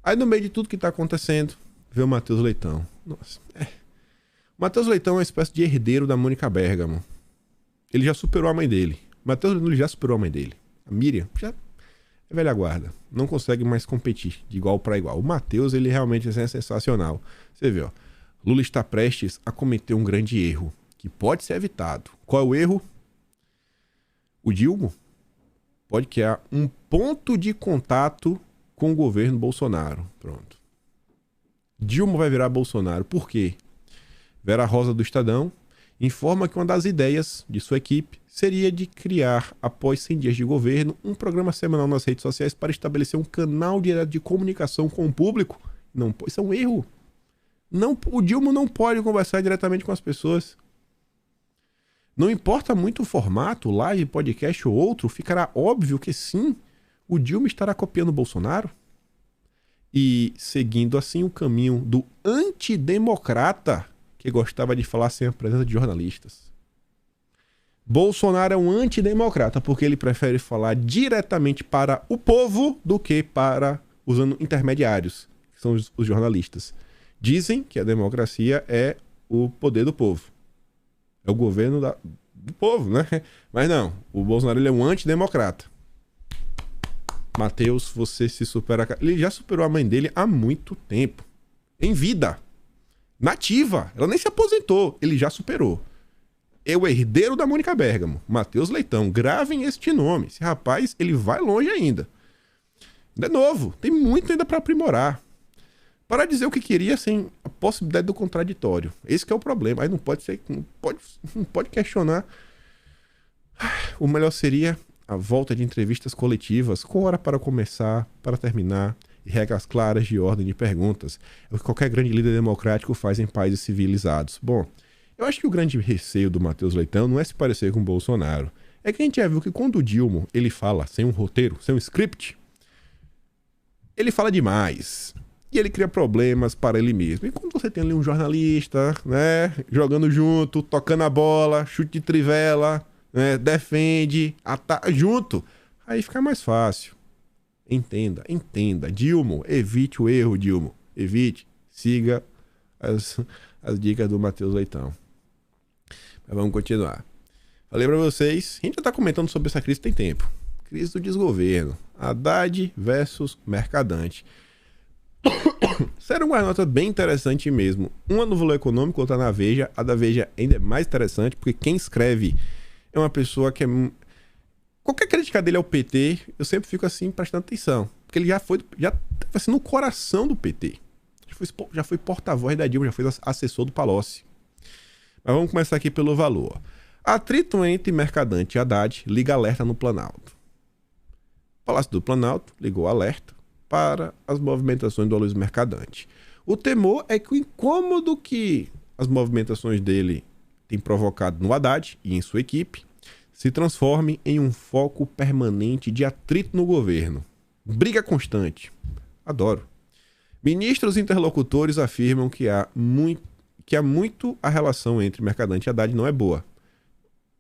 Aí no meio de tudo que está acontecendo, vê o Matheus Leitão. Nossa, o Matheus Leitão é uma espécie de herdeiro da Mônica Bergamo. Ele já superou a mãe dele. O Matheus Leitão já superou a mãe dele. A Miriam já é velha guarda. Não consegue mais competir de igual para igual. O Matheus, ele realmente é sensacional. Você vê, ó. Lula está prestes a cometer um grande erro, que pode ser evitado. Qual é o erro? O Dilma pode criar um ponto de contato com o governo Bolsonaro. Pronto. Dilma vai virar Bolsonaro. Por quê? Vera Rosa do Estadão informa que uma das ideias de sua equipe seria de criar, após 100 dias de governo, um programa semanal nas redes sociais para estabelecer um canal direto de comunicação com o público. Não, isso é um erro. Não, o Dilma não pode conversar diretamente com as pessoas. Não importa muito o formato, live, podcast ou outro, ficará óbvio que sim, o Dilma estará copiando o Bolsonaro e seguindo assim o caminho do antidemocrata que gostava de falar sem a presença de jornalistas. Bolsonaro é um antidemocrata porque ele prefere falar diretamente para o povo do que para usando intermediários, que são os jornalistas. Dizem que a democracia é o poder do povo. É o governo do povo, né? Mas não, o Bolsonaro ele é um antidemocrata. Matheus, você se supera. Ele já superou a mãe dele há muito tempo. Em vida. Nativa. Ela nem se aposentou. Ele já superou. É o herdeiro da Mônica Bergamo. Matheus Leitão. Gravem este nome. Esse rapaz, ele vai longe ainda. É novo. Tem muito ainda para aprimorar. Para dizer o que queria sem a possibilidade do contraditório. Esse que é o problema. Aí não pode ser, não pode questionar. O melhor seria a volta de entrevistas coletivas, com hora para começar, para terminar, e regras claras de ordem de perguntas. É o que qualquer grande líder democrático faz em países civilizados. Bom, eu acho que o grande receio do Matheus Leitão não é se parecer com o Bolsonaro. É que a gente já viu que quando o Dilma ele fala sem um roteiro, sem um script, ele fala demais. E ele cria problemas para ele mesmo. E quando você tem ali um jornalista, né, jogando junto, tocando a bola, chute de trivela, né, defende, ataca junto, aí fica mais fácil. Entenda. Dilma, evite o erro, Dilma. Evite, siga as dicas do Matheus Leitão. Mas vamos continuar. Falei para vocês, a gente já está comentando sobre essa crise tem tempo. Crise do desgoverno. Haddad versus Mercadante. Sério, uma nota bem interessante mesmo. Uma no Valor Econômico, outra na Veja. A da Veja ainda é mais interessante, porque quem escreve é uma pessoa que é... Qualquer crítica dele ao PT, eu sempre fico assim, prestando atenção. Porque ele já estava assim, no coração do PT. Já foi porta-voz da Dilma, já foi assessor do Palocci. Mas vamos começar aqui pelo Valor. Atrito entre Mercadante e Haddad liga alerta no Planalto. O Palácio do Planalto ligou alerta para as movimentações do Aloysio Mercadante. O temor é que o incômodo que as movimentações dele têm provocado no Haddad e em sua equipe se transforme em um foco permanente de atrito no governo. Briga constante. Adoro. Ministros interlocutores afirmam que há muito a relação entre Mercadante e Haddad não é boa.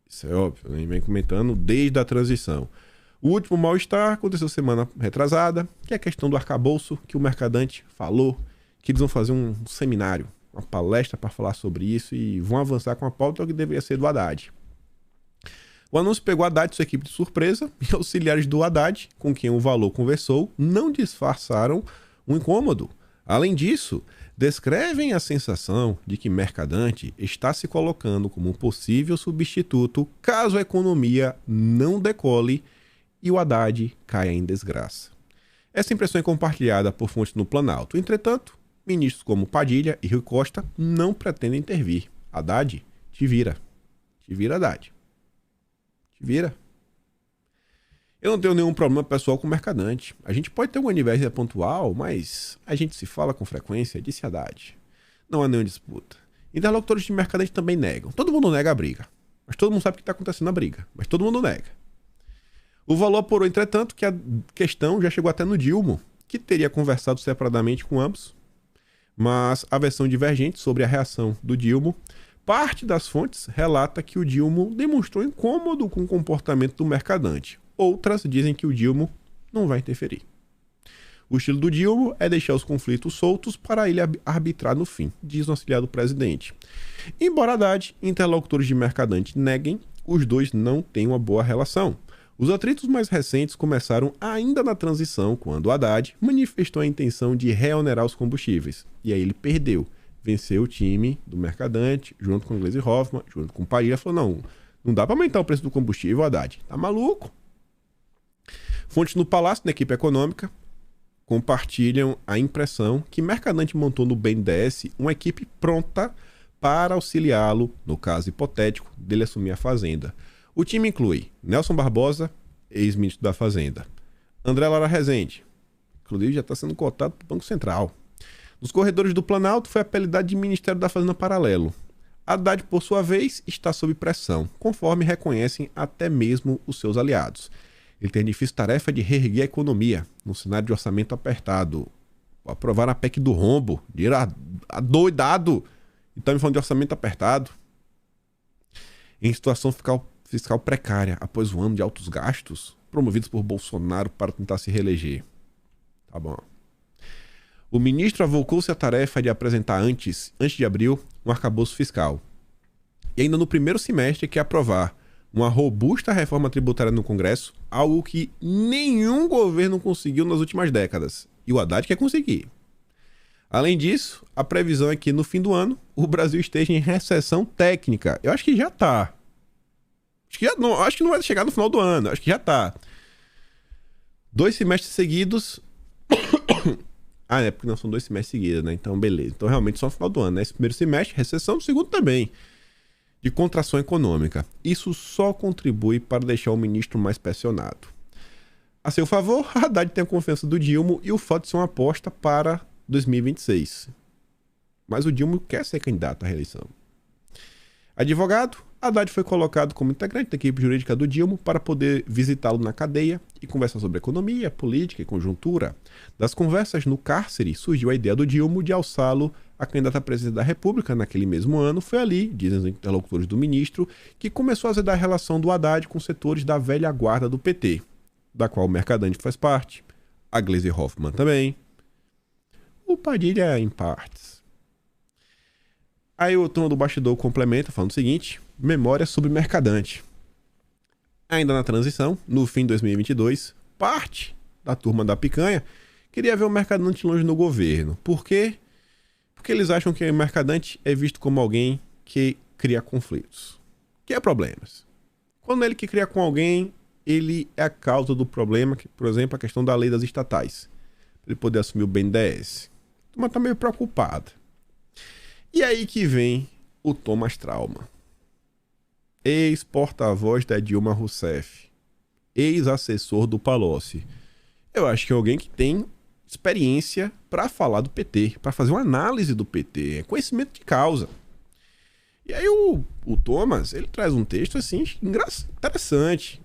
Isso é óbvio, a gente vem comentando desde a transição. O último mal-estar aconteceu semana retrasada, que é a questão do arcabouço, que o Mercadante falou que eles vão fazer um seminário, uma palestra para falar sobre isso e vão avançar com a pauta que deveria ser do Haddad. O anúncio pegou Haddad e sua equipe de surpresa e auxiliares do Haddad, com quem o Valor conversou, não disfarçaram o incômodo. Além disso, descrevem a sensação de que Mercadante está se colocando como um possível substituto caso a economia não decole e o Haddad caia em desgraça. Essa impressão é compartilhada por fontes no Planalto. Entretanto, ministros como Padilha e Rui Costa não pretendem intervir. Haddad, te vira. Te vira, Haddad. Te vira. Eu não tenho nenhum problema pessoal com o Mercadante. A gente pode ter uma divergência pontual, mas a gente se fala com frequência, disse Haddad. Não há nenhuma disputa. Interlocutores de Mercadante também negam. Todo mundo nega a briga. Mas todo mundo sabe que está acontecendo a briga. Mas todo mundo nega. O valor apurou, entretanto, que a questão já chegou até no Dilma, que teria conversado separadamente com ambos. Mas a versão divergente sobre a reação do Dilma, parte das fontes relata que o Dilma demonstrou incômodo com o comportamento do mercadante. Outras dizem que o Dilma não vai interferir. O estilo do Dilma é deixar os conflitos soltos para ele arbitrar no fim, diz o auxiliar do presidente. Embora Haddad e interlocutores de mercadante neguem, os dois não têm uma boa relação. Os atritos mais recentes começaram ainda na transição, quando Haddad manifestou a intenção de reonerar os combustíveis. E aí ele perdeu. Venceu o time do mercadante, junto com o Gleisi Hoffmann, junto com o Padilha, falou, não dá para aumentar o preço do combustível, Haddad. Tá maluco? Fontes no Palácio, na equipe econômica, compartilham a impressão que mercadante montou no BNDES uma equipe pronta para auxiliá-lo, no caso hipotético, dele assumir a Fazenda. O time inclui Nelson Barbosa, ex-ministro da Fazenda, André Lara Rezende, inclusive já está sendo cotado para o Banco Central. Nos corredores do Planalto foi apelidado de Ministério da Fazenda Paralelo. Haddad, por sua vez, está sob pressão, conforme reconhecem até mesmo os seus aliados. Ele tem a difícil tarefa de reerguer a economia, num cenário de orçamento apertado. Aprovar a PEC do rombo, dinheiro adoidado, e estamos falando de orçamento apertado. Em situação fiscal precária, após um ano de altos gastos, promovidos por Bolsonaro para tentar se reeleger. Tá bom. O ministro avocou-se à tarefa de apresentar antes de abril, um arcabouço fiscal. E ainda no primeiro semestre quer aprovar uma robusta reforma tributária no Congresso, algo que nenhum governo conseguiu nas últimas décadas. E o Haddad quer conseguir. Além disso, a previsão é que no fim do ano o Brasil esteja em recessão técnica. Eu acho que já está. Acho que não vai chegar no final do ano. Acho que já está. 2 semestres seguidos. É porque não são 2 semestres seguidos, né? Então, beleza. Então, realmente, só no final do ano, né? Esse primeiro semestre, recessão, o segundo também. De contração econômica. Isso só contribui para deixar o ministro mais pressionado. A seu favor, Haddad tem a confiança do Dilma e o fato de ser uma aposta para 2026. Mas o Dilma quer ser candidato à reeleição. Advogado, Haddad foi colocado como integrante da equipe jurídica do Dilma para poder visitá-lo na cadeia e conversar sobre economia, política e conjuntura. Das conversas no cárcere, surgiu a ideia do Dilma de alçá-lo a candidato à presidência da República naquele mesmo ano. Foi ali, dizem os interlocutores do ministro, que começou a azedar a relação do Haddad com setores da velha guarda do PT, da qual o mercadante faz parte, a Gleisi Hoffmann também, o Padilha em partes. Aí o turno do bastidor complementa falando o seguinte: memória sobre mercadante. Ainda na transição, no fim de 2022, parte da turma da picanha queria ver o mercadante longe no governo. Por quê? Porque eles acham que o mercadante é visto como alguém que cria conflitos, que é problemas. Quando ele que cria com alguém, ele é a causa do problema, que, por exemplo, a questão da lei das estatais, para ele poder assumir o BNDES. A turma está meio preocupada. E aí que vem o Thomas Trauma, ex-porta-voz da Dilma Rousseff, ex-assessor do Palocci. Eu acho que é alguém que tem experiência para falar do PT, para fazer uma análise do PT, é conhecimento de causa. E aí o Thomas, ele traz um texto assim interessante,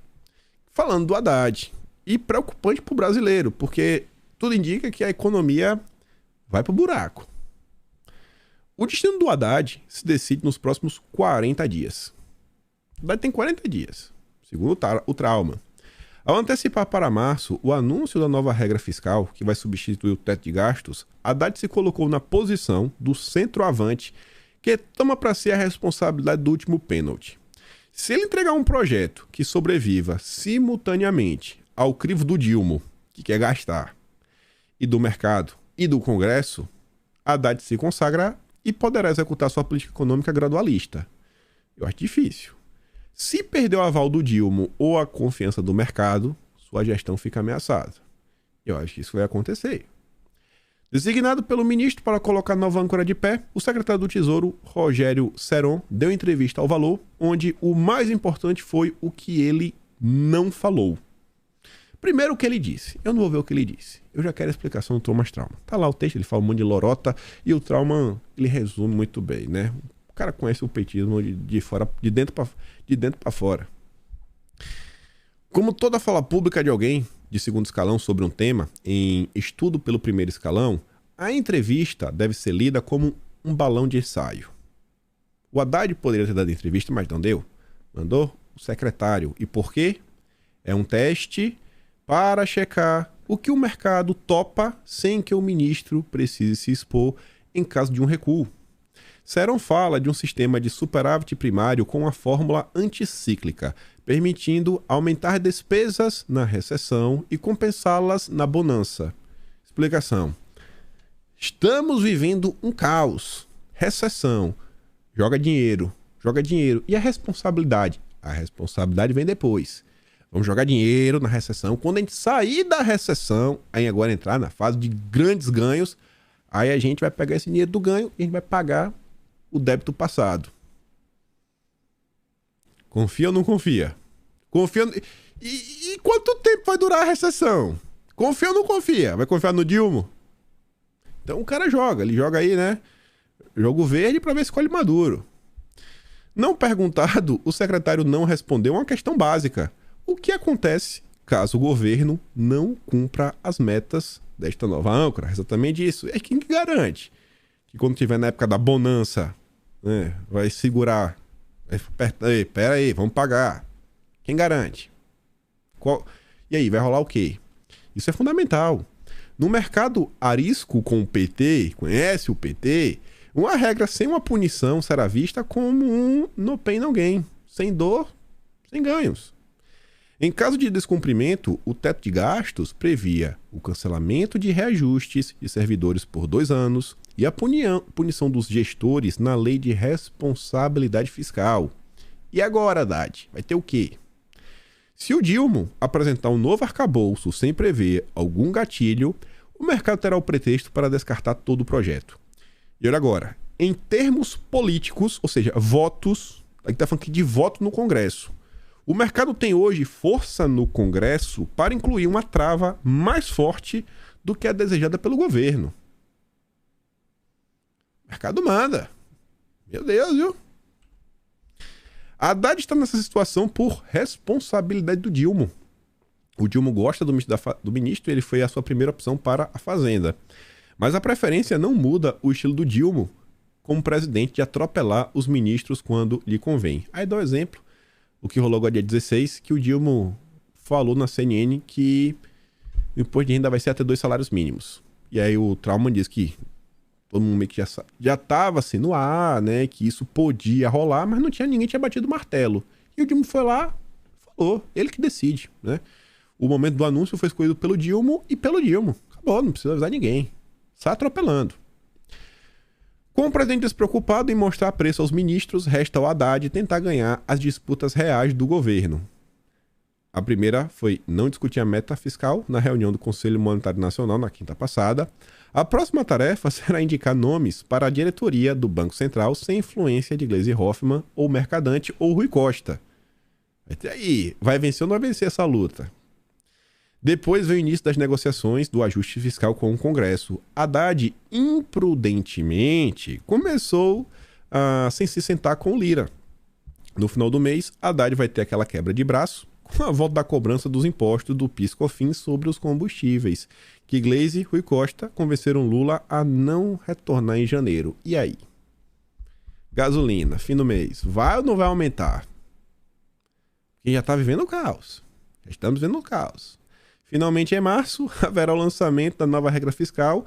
falando do Haddad, e preocupante para o brasileiro, porque tudo indica que a economia vai para o buraco. O destino do Haddad se decide nos próximos 40 dias. O Haddad tem 40 dias, segundo o Trauma. Ao antecipar para março o anúncio da nova regra fiscal, que vai substituir o teto de gastos, Haddad se colocou na posição do centroavante que toma para si a responsabilidade do último pênalti. Se ele entregar um projeto que sobreviva simultaneamente ao crivo do Dilma, que quer gastar, e do mercado e do Congresso, Haddad se consagra e poderá executar sua política econômica gradualista. Eu acho difícil. Se perder o aval do Dilma ou a confiança do mercado, sua gestão fica ameaçada. Eu acho que isso vai acontecer. Designado pelo ministro para colocar nova âncora de pé, o secretário do Tesouro, Rogério Seron, deu entrevista ao Valor, onde o mais importante foi o que ele não falou. Primeiro o que ele disse. Eu não vou ver o que ele disse. Eu já quero a explicação do Thomas Trauma. Tá lá o texto, ele fala um monte de lorota e o Trauma, ele resume muito bem, né? O cara conhece o petismo de dentro para fora. Como toda fala pública de alguém de segundo escalão sobre um tema em estudo pelo primeiro escalão, a entrevista deve ser lida como um balão de ensaio. O Haddad poderia ter dado entrevista, mas não deu. Mandou o secretário. E por quê? É um teste para checar o que o mercado topa sem que o ministro precise se expor em caso de um recuo. Seron fala de um sistema de superávit primário com a fórmula anticíclica, permitindo aumentar despesas na recessão e compensá-las na bonança. Explicação. Estamos vivendo um caos. Recessão. Joga dinheiro. E a responsabilidade? A responsabilidade vem depois. Vamos jogar dinheiro na recessão. Quando a gente sair da recessão, aí agora entrar na fase de grandes ganhos, aí a gente vai pegar esse dinheiro do ganho e a gente vai pagar o débito passado. Confia ou não confia? Confia. E quanto tempo vai durar a recessão? Confia ou não confia? Vai confiar no Dilma? Então o cara joga. Ele joga aí, né? Jogo verde para ver se colhe maduro. Não perguntado, o secretário não respondeu uma questão básica. O que acontece caso o governo não cumpra as metas desta nova âncora? Exatamente isso. É quem que garante que quando tiver na época da bonança, né, vai segurar, vai apertar, pera aí, vamos pagar. Quem garante? E aí, vai rolar o quê? Isso é fundamental. No mercado arisco com o PT, conhece o PT, uma regra sem uma punição será vista como um no pain no gain, sem dor, sem ganhos. Em caso de descumprimento, o teto de gastos previa o cancelamento de reajustes de servidores por 2 anos e a punição dos gestores na lei de responsabilidade fiscal. E agora, Haddad, vai ter o quê? Se o Dilma apresentar um novo arcabouço sem prever algum gatilho, o mercado terá o pretexto para descartar todo o projeto. E olha agora, em termos políticos, ou seja, votos, a gente está falando aqui de voto no Congresso. O mercado tem hoje força no Congresso para incluir uma trava mais forte do que a desejada pelo governo. O mercado manda. Meu Deus, viu? A Haddad está nessa situação por responsabilidade do Dilma. O Dilma gosta do ministro e ele foi a sua primeira opção para a Fazenda. Mas a preferência não muda o estilo do Dilma como presidente de atropelar os ministros quando lhe convém. Aí dá um exemplo. O que rolou agora dia 16, que o Dilma falou na CNN que o imposto de renda vai ser até 2 salários mínimos. E aí o Trauman diz que todo mundo meio que já estava assim no ar, né? Que isso podia rolar, mas ninguém tinha batido o martelo. E o Dilma foi lá, falou, ele que decide, né? O momento do anúncio foi escolhido pelo Dilma e pelo Dilma. Acabou, não precisa avisar ninguém. Sai atropelando. Com o presidente despreocupado em mostrar preço aos ministros, resta ao Haddad tentar ganhar as disputas reais do governo. A primeira foi não discutir a meta fiscal na reunião do Conselho Monetário Nacional na quinta passada. A próxima tarefa será indicar nomes para a diretoria do Banco Central sem influência de Gleisi Hoffmann ou Mercadante ou Rui Costa. Aí, vai vencer ou não vai vencer essa luta? Depois veio o início das negociações do ajuste fiscal com o Congresso. Haddad, imprudentemente, começou sem se sentar com o Lira. No final do mês, Haddad vai ter aquela quebra de braço com a volta da cobrança dos impostos do PIS/COFINS sobre os combustíveis, que Gleisi e Rui Costa convenceram Lula a não retornar em janeiro. E aí? Gasolina, fim do mês, vai ou não vai aumentar? Quem já está vivendo o caos. Já estamos vivendo o caos. Finalmente, em março, haverá o lançamento da nova regra fiscal,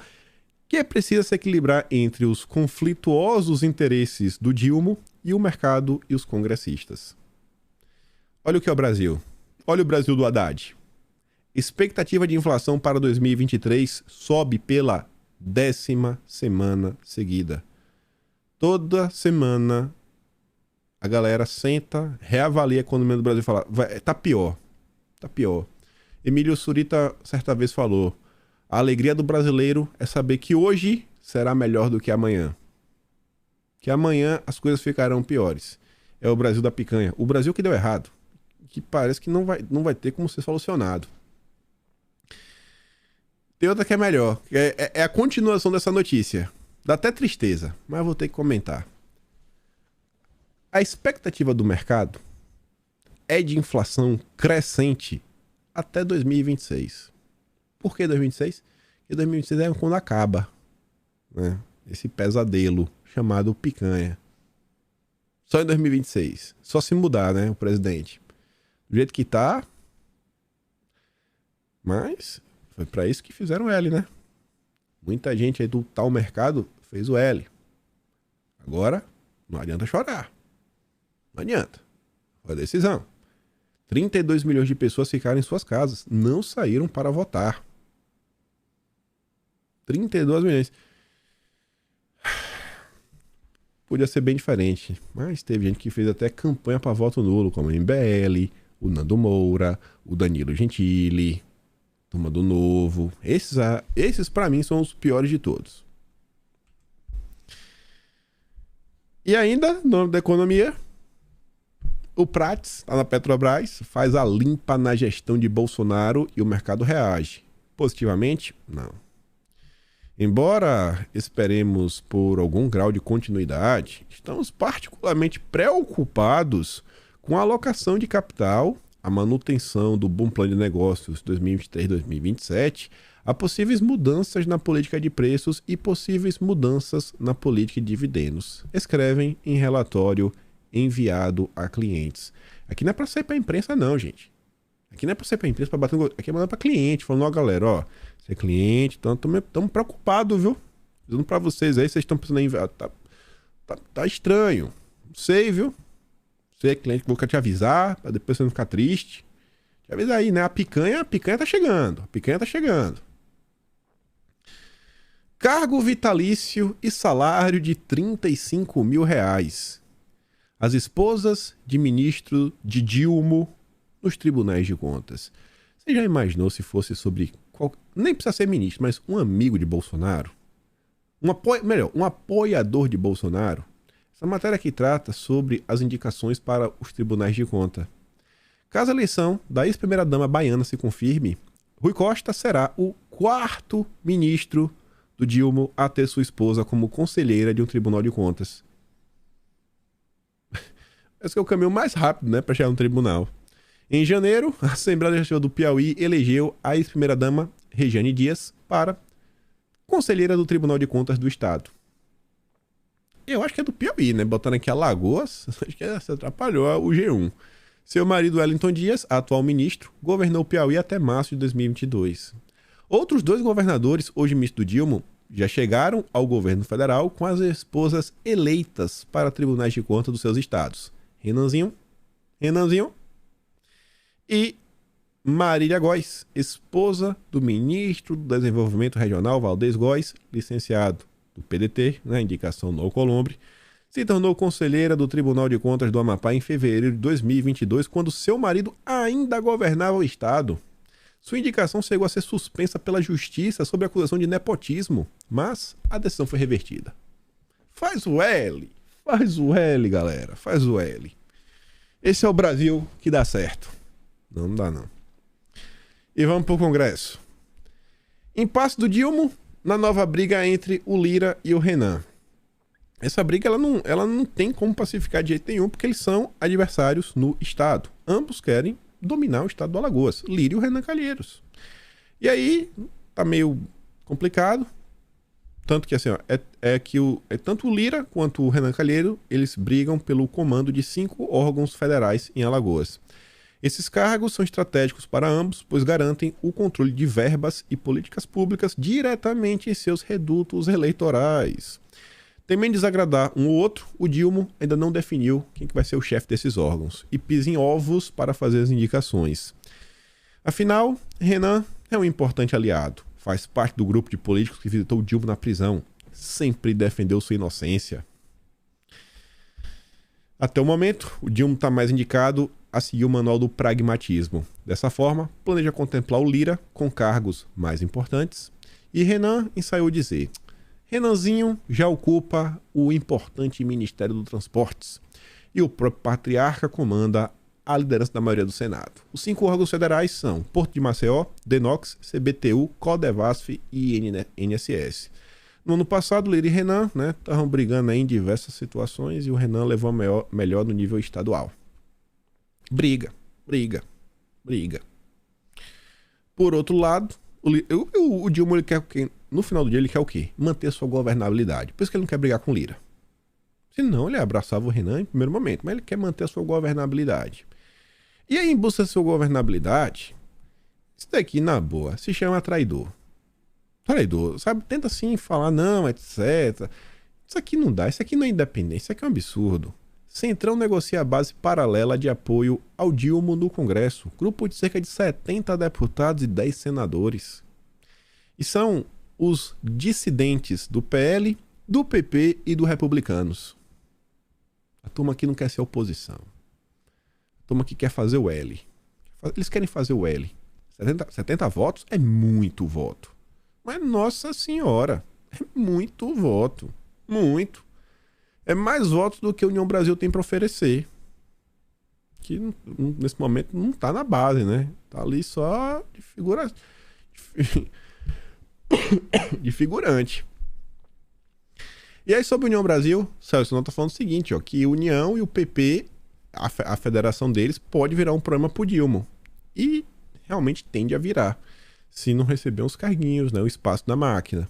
que precisa se equilibrar entre os conflituosos interesses do Dilma e o mercado e os congressistas. Olha o que é o Brasil. Olha o Brasil do Haddad. Expectativa de inflação para 2023 sobe pela 10ª semana seguida. Toda semana a galera senta, reavalia a economia do Brasil e fala, tá pior. Emílio Surita certa vez falou, a alegria do brasileiro é saber que hoje será melhor do que amanhã. Que amanhã as coisas ficarão piores. É o Brasil da picanha. O Brasil que deu errado. Que parece que não vai ter como ser solucionado. Tem outra que é melhor. É a continuação dessa notícia. Dá até tristeza, mas vou ter que comentar. A expectativa do mercado é de inflação crescente até 2026. Por que 2026? Porque 2026 é quando acaba, né, esse pesadelo chamado picanha. Só em 2026. Só se mudar, né, o presidente. Do jeito que tá. Mas foi pra isso que fizeram o L, né? Muita gente aí do tal mercado fez o L. Agora, não adianta chorar. Não adianta. Foi a decisão. 32 milhões de pessoas ficaram em suas casas. Não saíram para votar. 32 milhões. Podia ser bem diferente. Mas teve gente que fez até campanha para voto nulo, como o MBL, o Nando Moura, o Danilo Gentili, Turma do Novo. Esses para mim são os piores de todos. E ainda, no nome da economia, o Prates, tá na Petrobras, faz a limpa na gestão de Bolsonaro e o mercado reage. Positivamente? Não. Embora esperemos por algum grau de continuidade, estamos particularmente preocupados com a alocação de capital, a manutenção do bom plano de negócios 2023-2027, a possíveis mudanças na política de preços e possíveis mudanças na política de dividendos, escrevem em relatório enviado a clientes. Aqui não é para sair para a imprensa não, gente. Aqui não é para sair para a imprensa, para bater no... Aqui é mandar para cliente, falando, ó galera, ó, você é cliente, então estamos preocupados, viu? Dizendo para vocês aí, vocês estão pensando em... Tá estranho. Não sei, viu? Você é cliente, vou te avisar, para depois você não ficar triste. Te avisa aí, né? A picanha tá chegando. A picanha tá chegando. Cargo vitalício e salário de R$35 mil. As esposas de ministro de Dilma nos tribunais de contas. Você já imaginou se fosse sobre... Nem precisa ser ministro, mas um amigo de Bolsonaro? Um apoiador de Bolsonaro? Essa matéria aqui trata sobre as indicações para os tribunais de conta. Caso a eleição da ex-primeira-dama baiana se confirme, Rui Costa será o 4º ministro do Dilma a ter sua esposa como conselheira de um tribunal de contas. Esse é o caminho mais rápido, né, para chegar no tribunal. Em janeiro, a Assembleia Legislativa do Piauí elegeu a ex-primeira-dama Regiane Dias para conselheira do Tribunal de Contas do Estado. Eu acho que é do Piauí, né? Botando aqui Alagoas, acho que se atrapalhou o G1. Seu marido, Wellington Dias, atual ministro, governou o Piauí até março de 2022. Outros 2 governadores, hoje ministro do Dilma, já chegaram ao governo federal com as esposas eleitas para tribunais de contas dos seus estados. Renanzinho e Marília Góes, esposa do ministro do Desenvolvimento Regional, Valdez Góes, licenciado do PDT, na indicação do Alcolumbre, se tornou conselheira do Tribunal de Contas do Amapá em fevereiro de 2022, quando seu marido ainda governava o estado. Sua indicação chegou a ser suspensa pela justiça sob acusação de nepotismo, mas a decisão foi revertida. Faz o L, galera, faz o L. Esse é o Brasil que dá certo. Não dá não. E vamos pro Congresso. Impasse do Dilma na nova briga entre o Lira e o Renan. Essa briga ela não tem como pacificar de jeito nenhum, porque eles são adversários no estado. Ambos querem dominar o estado do Alagoas, Lira e o Renan Calheiros. E aí tá meio complicado, tanto que assim, ó, tanto o Lira quanto o Renan Calheiro, eles brigam pelo comando de 5 órgãos federais em Alagoas. Esses cargos são estratégicos para ambos, pois garantem o controle de verbas e políticas públicas diretamente em seus redutos eleitorais. Temendo desagradar um ou outro, o Dilma ainda não definiu quem que vai ser o chefe desses órgãos e pisa em ovos para fazer as indicações. Afinal, Renan é um importante aliado, faz parte do grupo de políticos que visitou o Dilma na prisão, sempre defendeu sua inocência. Até o momento, o Dilma está mais indicado a seguir o manual do pragmatismo. Dessa forma, planeja contemplar o Lira com cargos mais importantes e Renan ensaiou dizer: Renanzinho já ocupa o importante Ministério dos Transportes e o próprio patriarca comanda a liderança da maioria do Senado. Os 5 órgãos federais são Porto de Maceió, DENOX, CBTU, CODEVASF e INSS. No ano passado, Lira e Renan, né, estavam brigando aí em diversas situações e o Renan levou a melhor no nível estadual. Briga. Por outro lado, o Dilma, ele quer, no final do dia, ele quer o quê? Manter a sua governabilidade. Por isso que ele não quer brigar com Lira. Senão, ele abraçava o Renan em primeiro momento, mas ele quer manter a sua governabilidade. E aí, em busca da sua governabilidade, isso daqui, na boa, se chama traidor. Traidor, sabe? Tenta assim falar, não, etc. Isso aqui não dá, isso aqui não é independência, isso aqui é um absurdo. Centrão negocia a base paralela de apoio ao Dilma no Congresso. Grupo de cerca de 70 deputados e 10 senadores. E são os dissidentes do PL, do PP e do Republicanos. A turma aqui não quer ser oposição. A turma aqui quer fazer o L. Eles querem fazer o L. 70 votos é muito voto. Mas, nossa senhora, é muito voto. Muito. É mais votos do que a União Brasil tem para oferecer. Que nesse momento não tá na base, né? Tá ali só de figura... de figurante. E aí, sobre a União Brasil, Celso não tá falando o seguinte, ó, que a União e o PP, a federação deles, pode virar um problema pro Dilma. E realmente tende a virar, se não receber uns carguinhos, né, o espaço da máquina.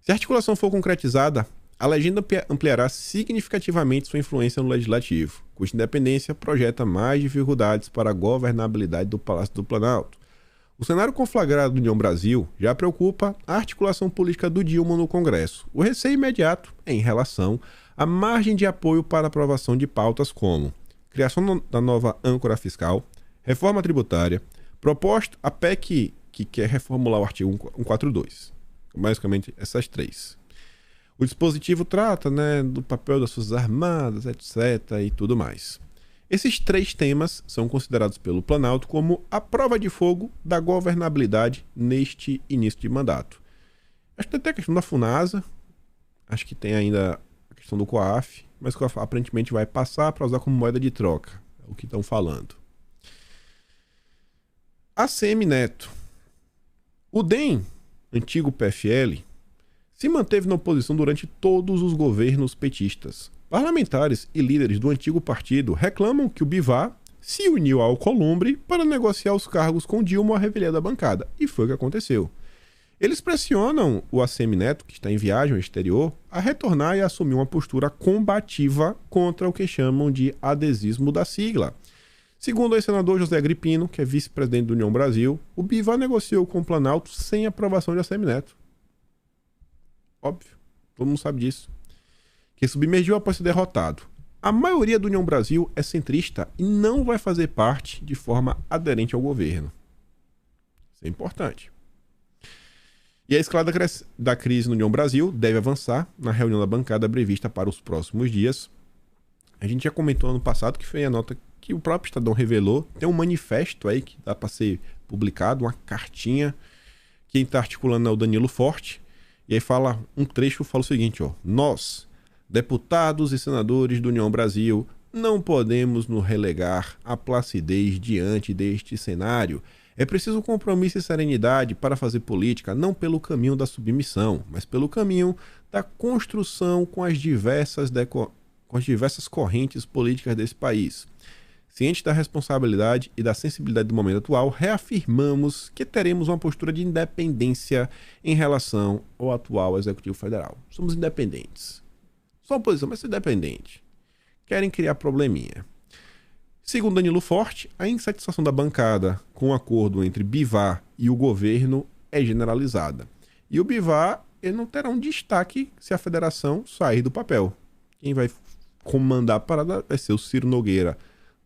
Se a articulação for concretizada, a legenda ampliará significativamente sua influência no Legislativo, cuja independência projeta mais dificuldades para a governabilidade do Palácio do Planalto. O cenário conflagrado do União Brasil já preocupa a articulação política do Dilma no Congresso. O receio imediato é em relação à margem de apoio para a aprovação de pautas como criação da nova âncora fiscal, reforma tributária, proposta a PEC que quer reformular o artigo 142. Basicamente, essas três. O dispositivo trata, né, do papel das Forças Armadas, etc. e tudo mais. Esses três temas são considerados pelo Planalto como a prova de fogo da governabilidade neste início de mandato. Acho que tem até a questão da FUNASA, acho que tem ainda a questão do COAF, mas o COAF aparentemente vai passar para usar como moeda de troca, é o que estão falando. ACM Neto. O DEM, antigo PFL, se manteve na oposição durante todos os governos petistas. Parlamentares e líderes do antigo partido reclamam que o Bivar se uniu ao Alcolumbre para negociar os cargos com Dilma à revelia da bancada. E foi o que aconteceu. Eles pressionam o ACM Neto, que está em viagem ao exterior, a retornar e assumir uma postura combativa contra o que chamam de adesismo da sigla. Segundo o ex-senador José Agripino, que é vice-presidente da União Brasil, o Bivar negociou com o Planalto sem aprovação de ACM Neto. Óbvio, todo mundo sabe disso. Que submergiu após ser derrotado. A maioria da União Brasil é centrista e não vai fazer parte de forma aderente ao governo. Isso é importante. E a escalada da crise na União Brasil deve avançar na reunião da bancada prevista para os próximos dias. A gente já comentou ano passado que foi a nota que o próprio Estadão revelou. Tem um manifesto aí que dá para ser publicado, uma cartinha. Quem está articulando é o Danilo Forte. E aí fala, um trecho fala o seguinte, ó. Nós, deputados e senadores da União Brasil, não podemos nos relegar à placidez diante deste cenário. É preciso compromisso e serenidade para fazer política, não pelo caminho da submissão, mas pelo caminho da construção com as diversas correntes políticas desse país. Ciente da responsabilidade e da sensibilidade do momento atual, reafirmamos que teremos uma postura de independência em relação ao atual Executivo Federal. Somos independentes. Só oposição, mas independente. Querem criar probleminha. Segundo Danilo Forte, a insatisfação da bancada com o acordo entre Bivar e o governo é generalizada. E o Bivar ele não terá um destaque se a federação sair do papel. Quem vai comandar a parada vai ser o Ciro Nogueira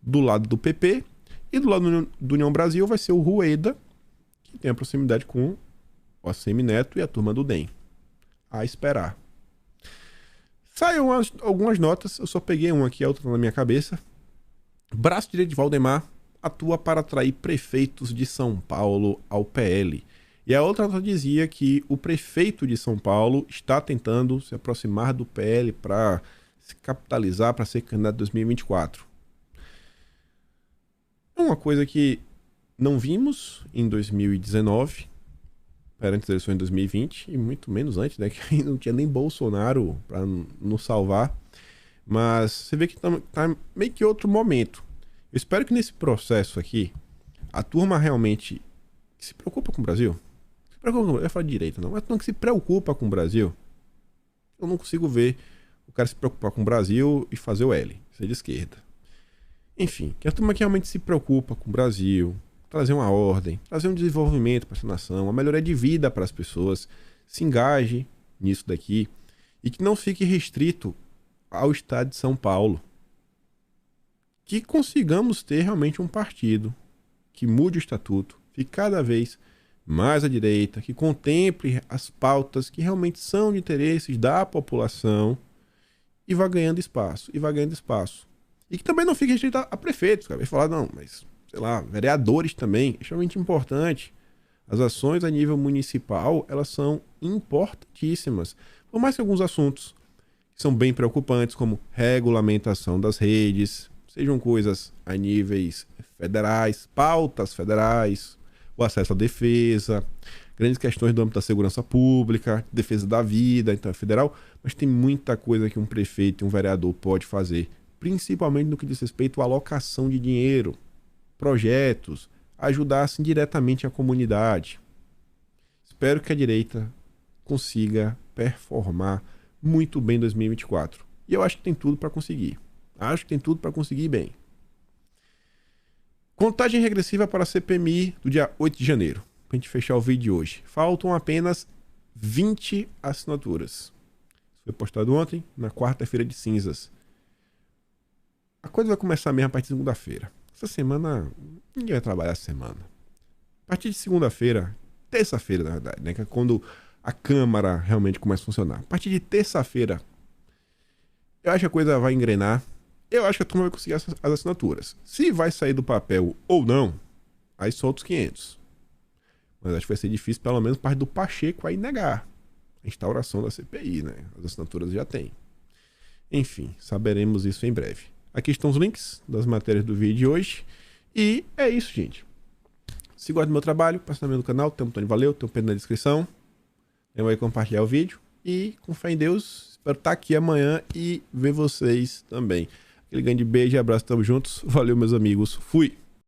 do lado do PP e do lado do União Brasil vai ser o Rueda, que tem a proximidade com o ACM Neto e a turma do DEM. A esperar. Saíram algumas notas, eu só peguei uma aqui, a outra na minha cabeça. Braço direito de Valdemar atua para atrair prefeitos de São Paulo ao PL. E a outra nota dizia que o prefeito de São Paulo está tentando se aproximar do PL para se capitalizar para ser candidato em 2024. É uma coisa que não vimos em 2019 perante as eleições de 2020, e muito menos antes, né? Que aí não tinha nem Bolsonaro para nos salvar. Mas você vê que tá meio que outro momento. Eu espero que nesse processo aqui, a turma realmente se preocupa com o Brasil. Se preocupa, eu ia falar de direita, não. Mas a turma que se preocupa com o Brasil, eu não consigo ver o cara se preocupar com o Brasil e fazer o L, ser de esquerda. Enfim, que a turma que realmente se preocupa com o Brasil, trazer uma ordem, trazer um desenvolvimento para essa nação, uma melhoria de vida para as pessoas, se engaje nisso daqui e que não fique restrito ao estado de São Paulo. Que consigamos ter realmente um partido que mude o estatuto, fique cada vez mais à direita, que contemple as pautas que realmente são de interesses da população e vá ganhando espaço, e vá ganhando espaço. E que também não fique restrito a prefeitos, cara. Vai falar, não, mas, sei lá, vereadores também, é extremamente importante. As ações a nível municipal, elas são importantíssimas. Por mais que alguns assuntos que são bem preocupantes, como regulamentação das redes, sejam coisas a níveis federais, pautas federais, o acesso à defesa, grandes questões do âmbito da segurança pública, defesa da vida, então é federal, mas tem muita coisa que um prefeito e um vereador pode fazer, principalmente no que diz respeito à alocação de dinheiro, projetos, ajudar assim diretamente a comunidade. Espero que a direita consiga performar muito bem em 2024. E eu acho que tem tudo para conseguir. Acho que tem tudo para conseguir bem. Contagem regressiva para a CPMI do dia 8 de janeiro. Para a gente fechar o vídeo de hoje. Faltam apenas 20 assinaturas. Isso foi postado ontem, na quarta-feira de cinzas. A coisa vai começar mesmo a partir de segunda-feira. Essa semana, ninguém vai trabalhar essa semana. A partir de segunda-feira, terça-feira na verdade, né? Que é quando a Câmara realmente começa a funcionar. A partir de terça-feira, eu acho que a coisa vai engrenar. Eu acho que a turma vai conseguir as assinaturas. Se vai sair do papel ou não, aí solta os 500. Mas acho que vai ser difícil, pelo menos, parte do Pacheco aí negar a instauração da CPI, né? As assinaturas já tem. Enfim, saberemos isso em breve. Aqui estão os links das matérias do vídeo de hoje. E é isso, gente. Se gosta do meu trabalho, passa também no canal. Tem um botão de valeu, tem um pino na descrição. Lembra aí compartilhar o vídeo. E com fé em Deus, espero estar aqui amanhã e ver vocês também. Aquele grande beijo e abraço, tamo juntos. Valeu, meus amigos. Fui!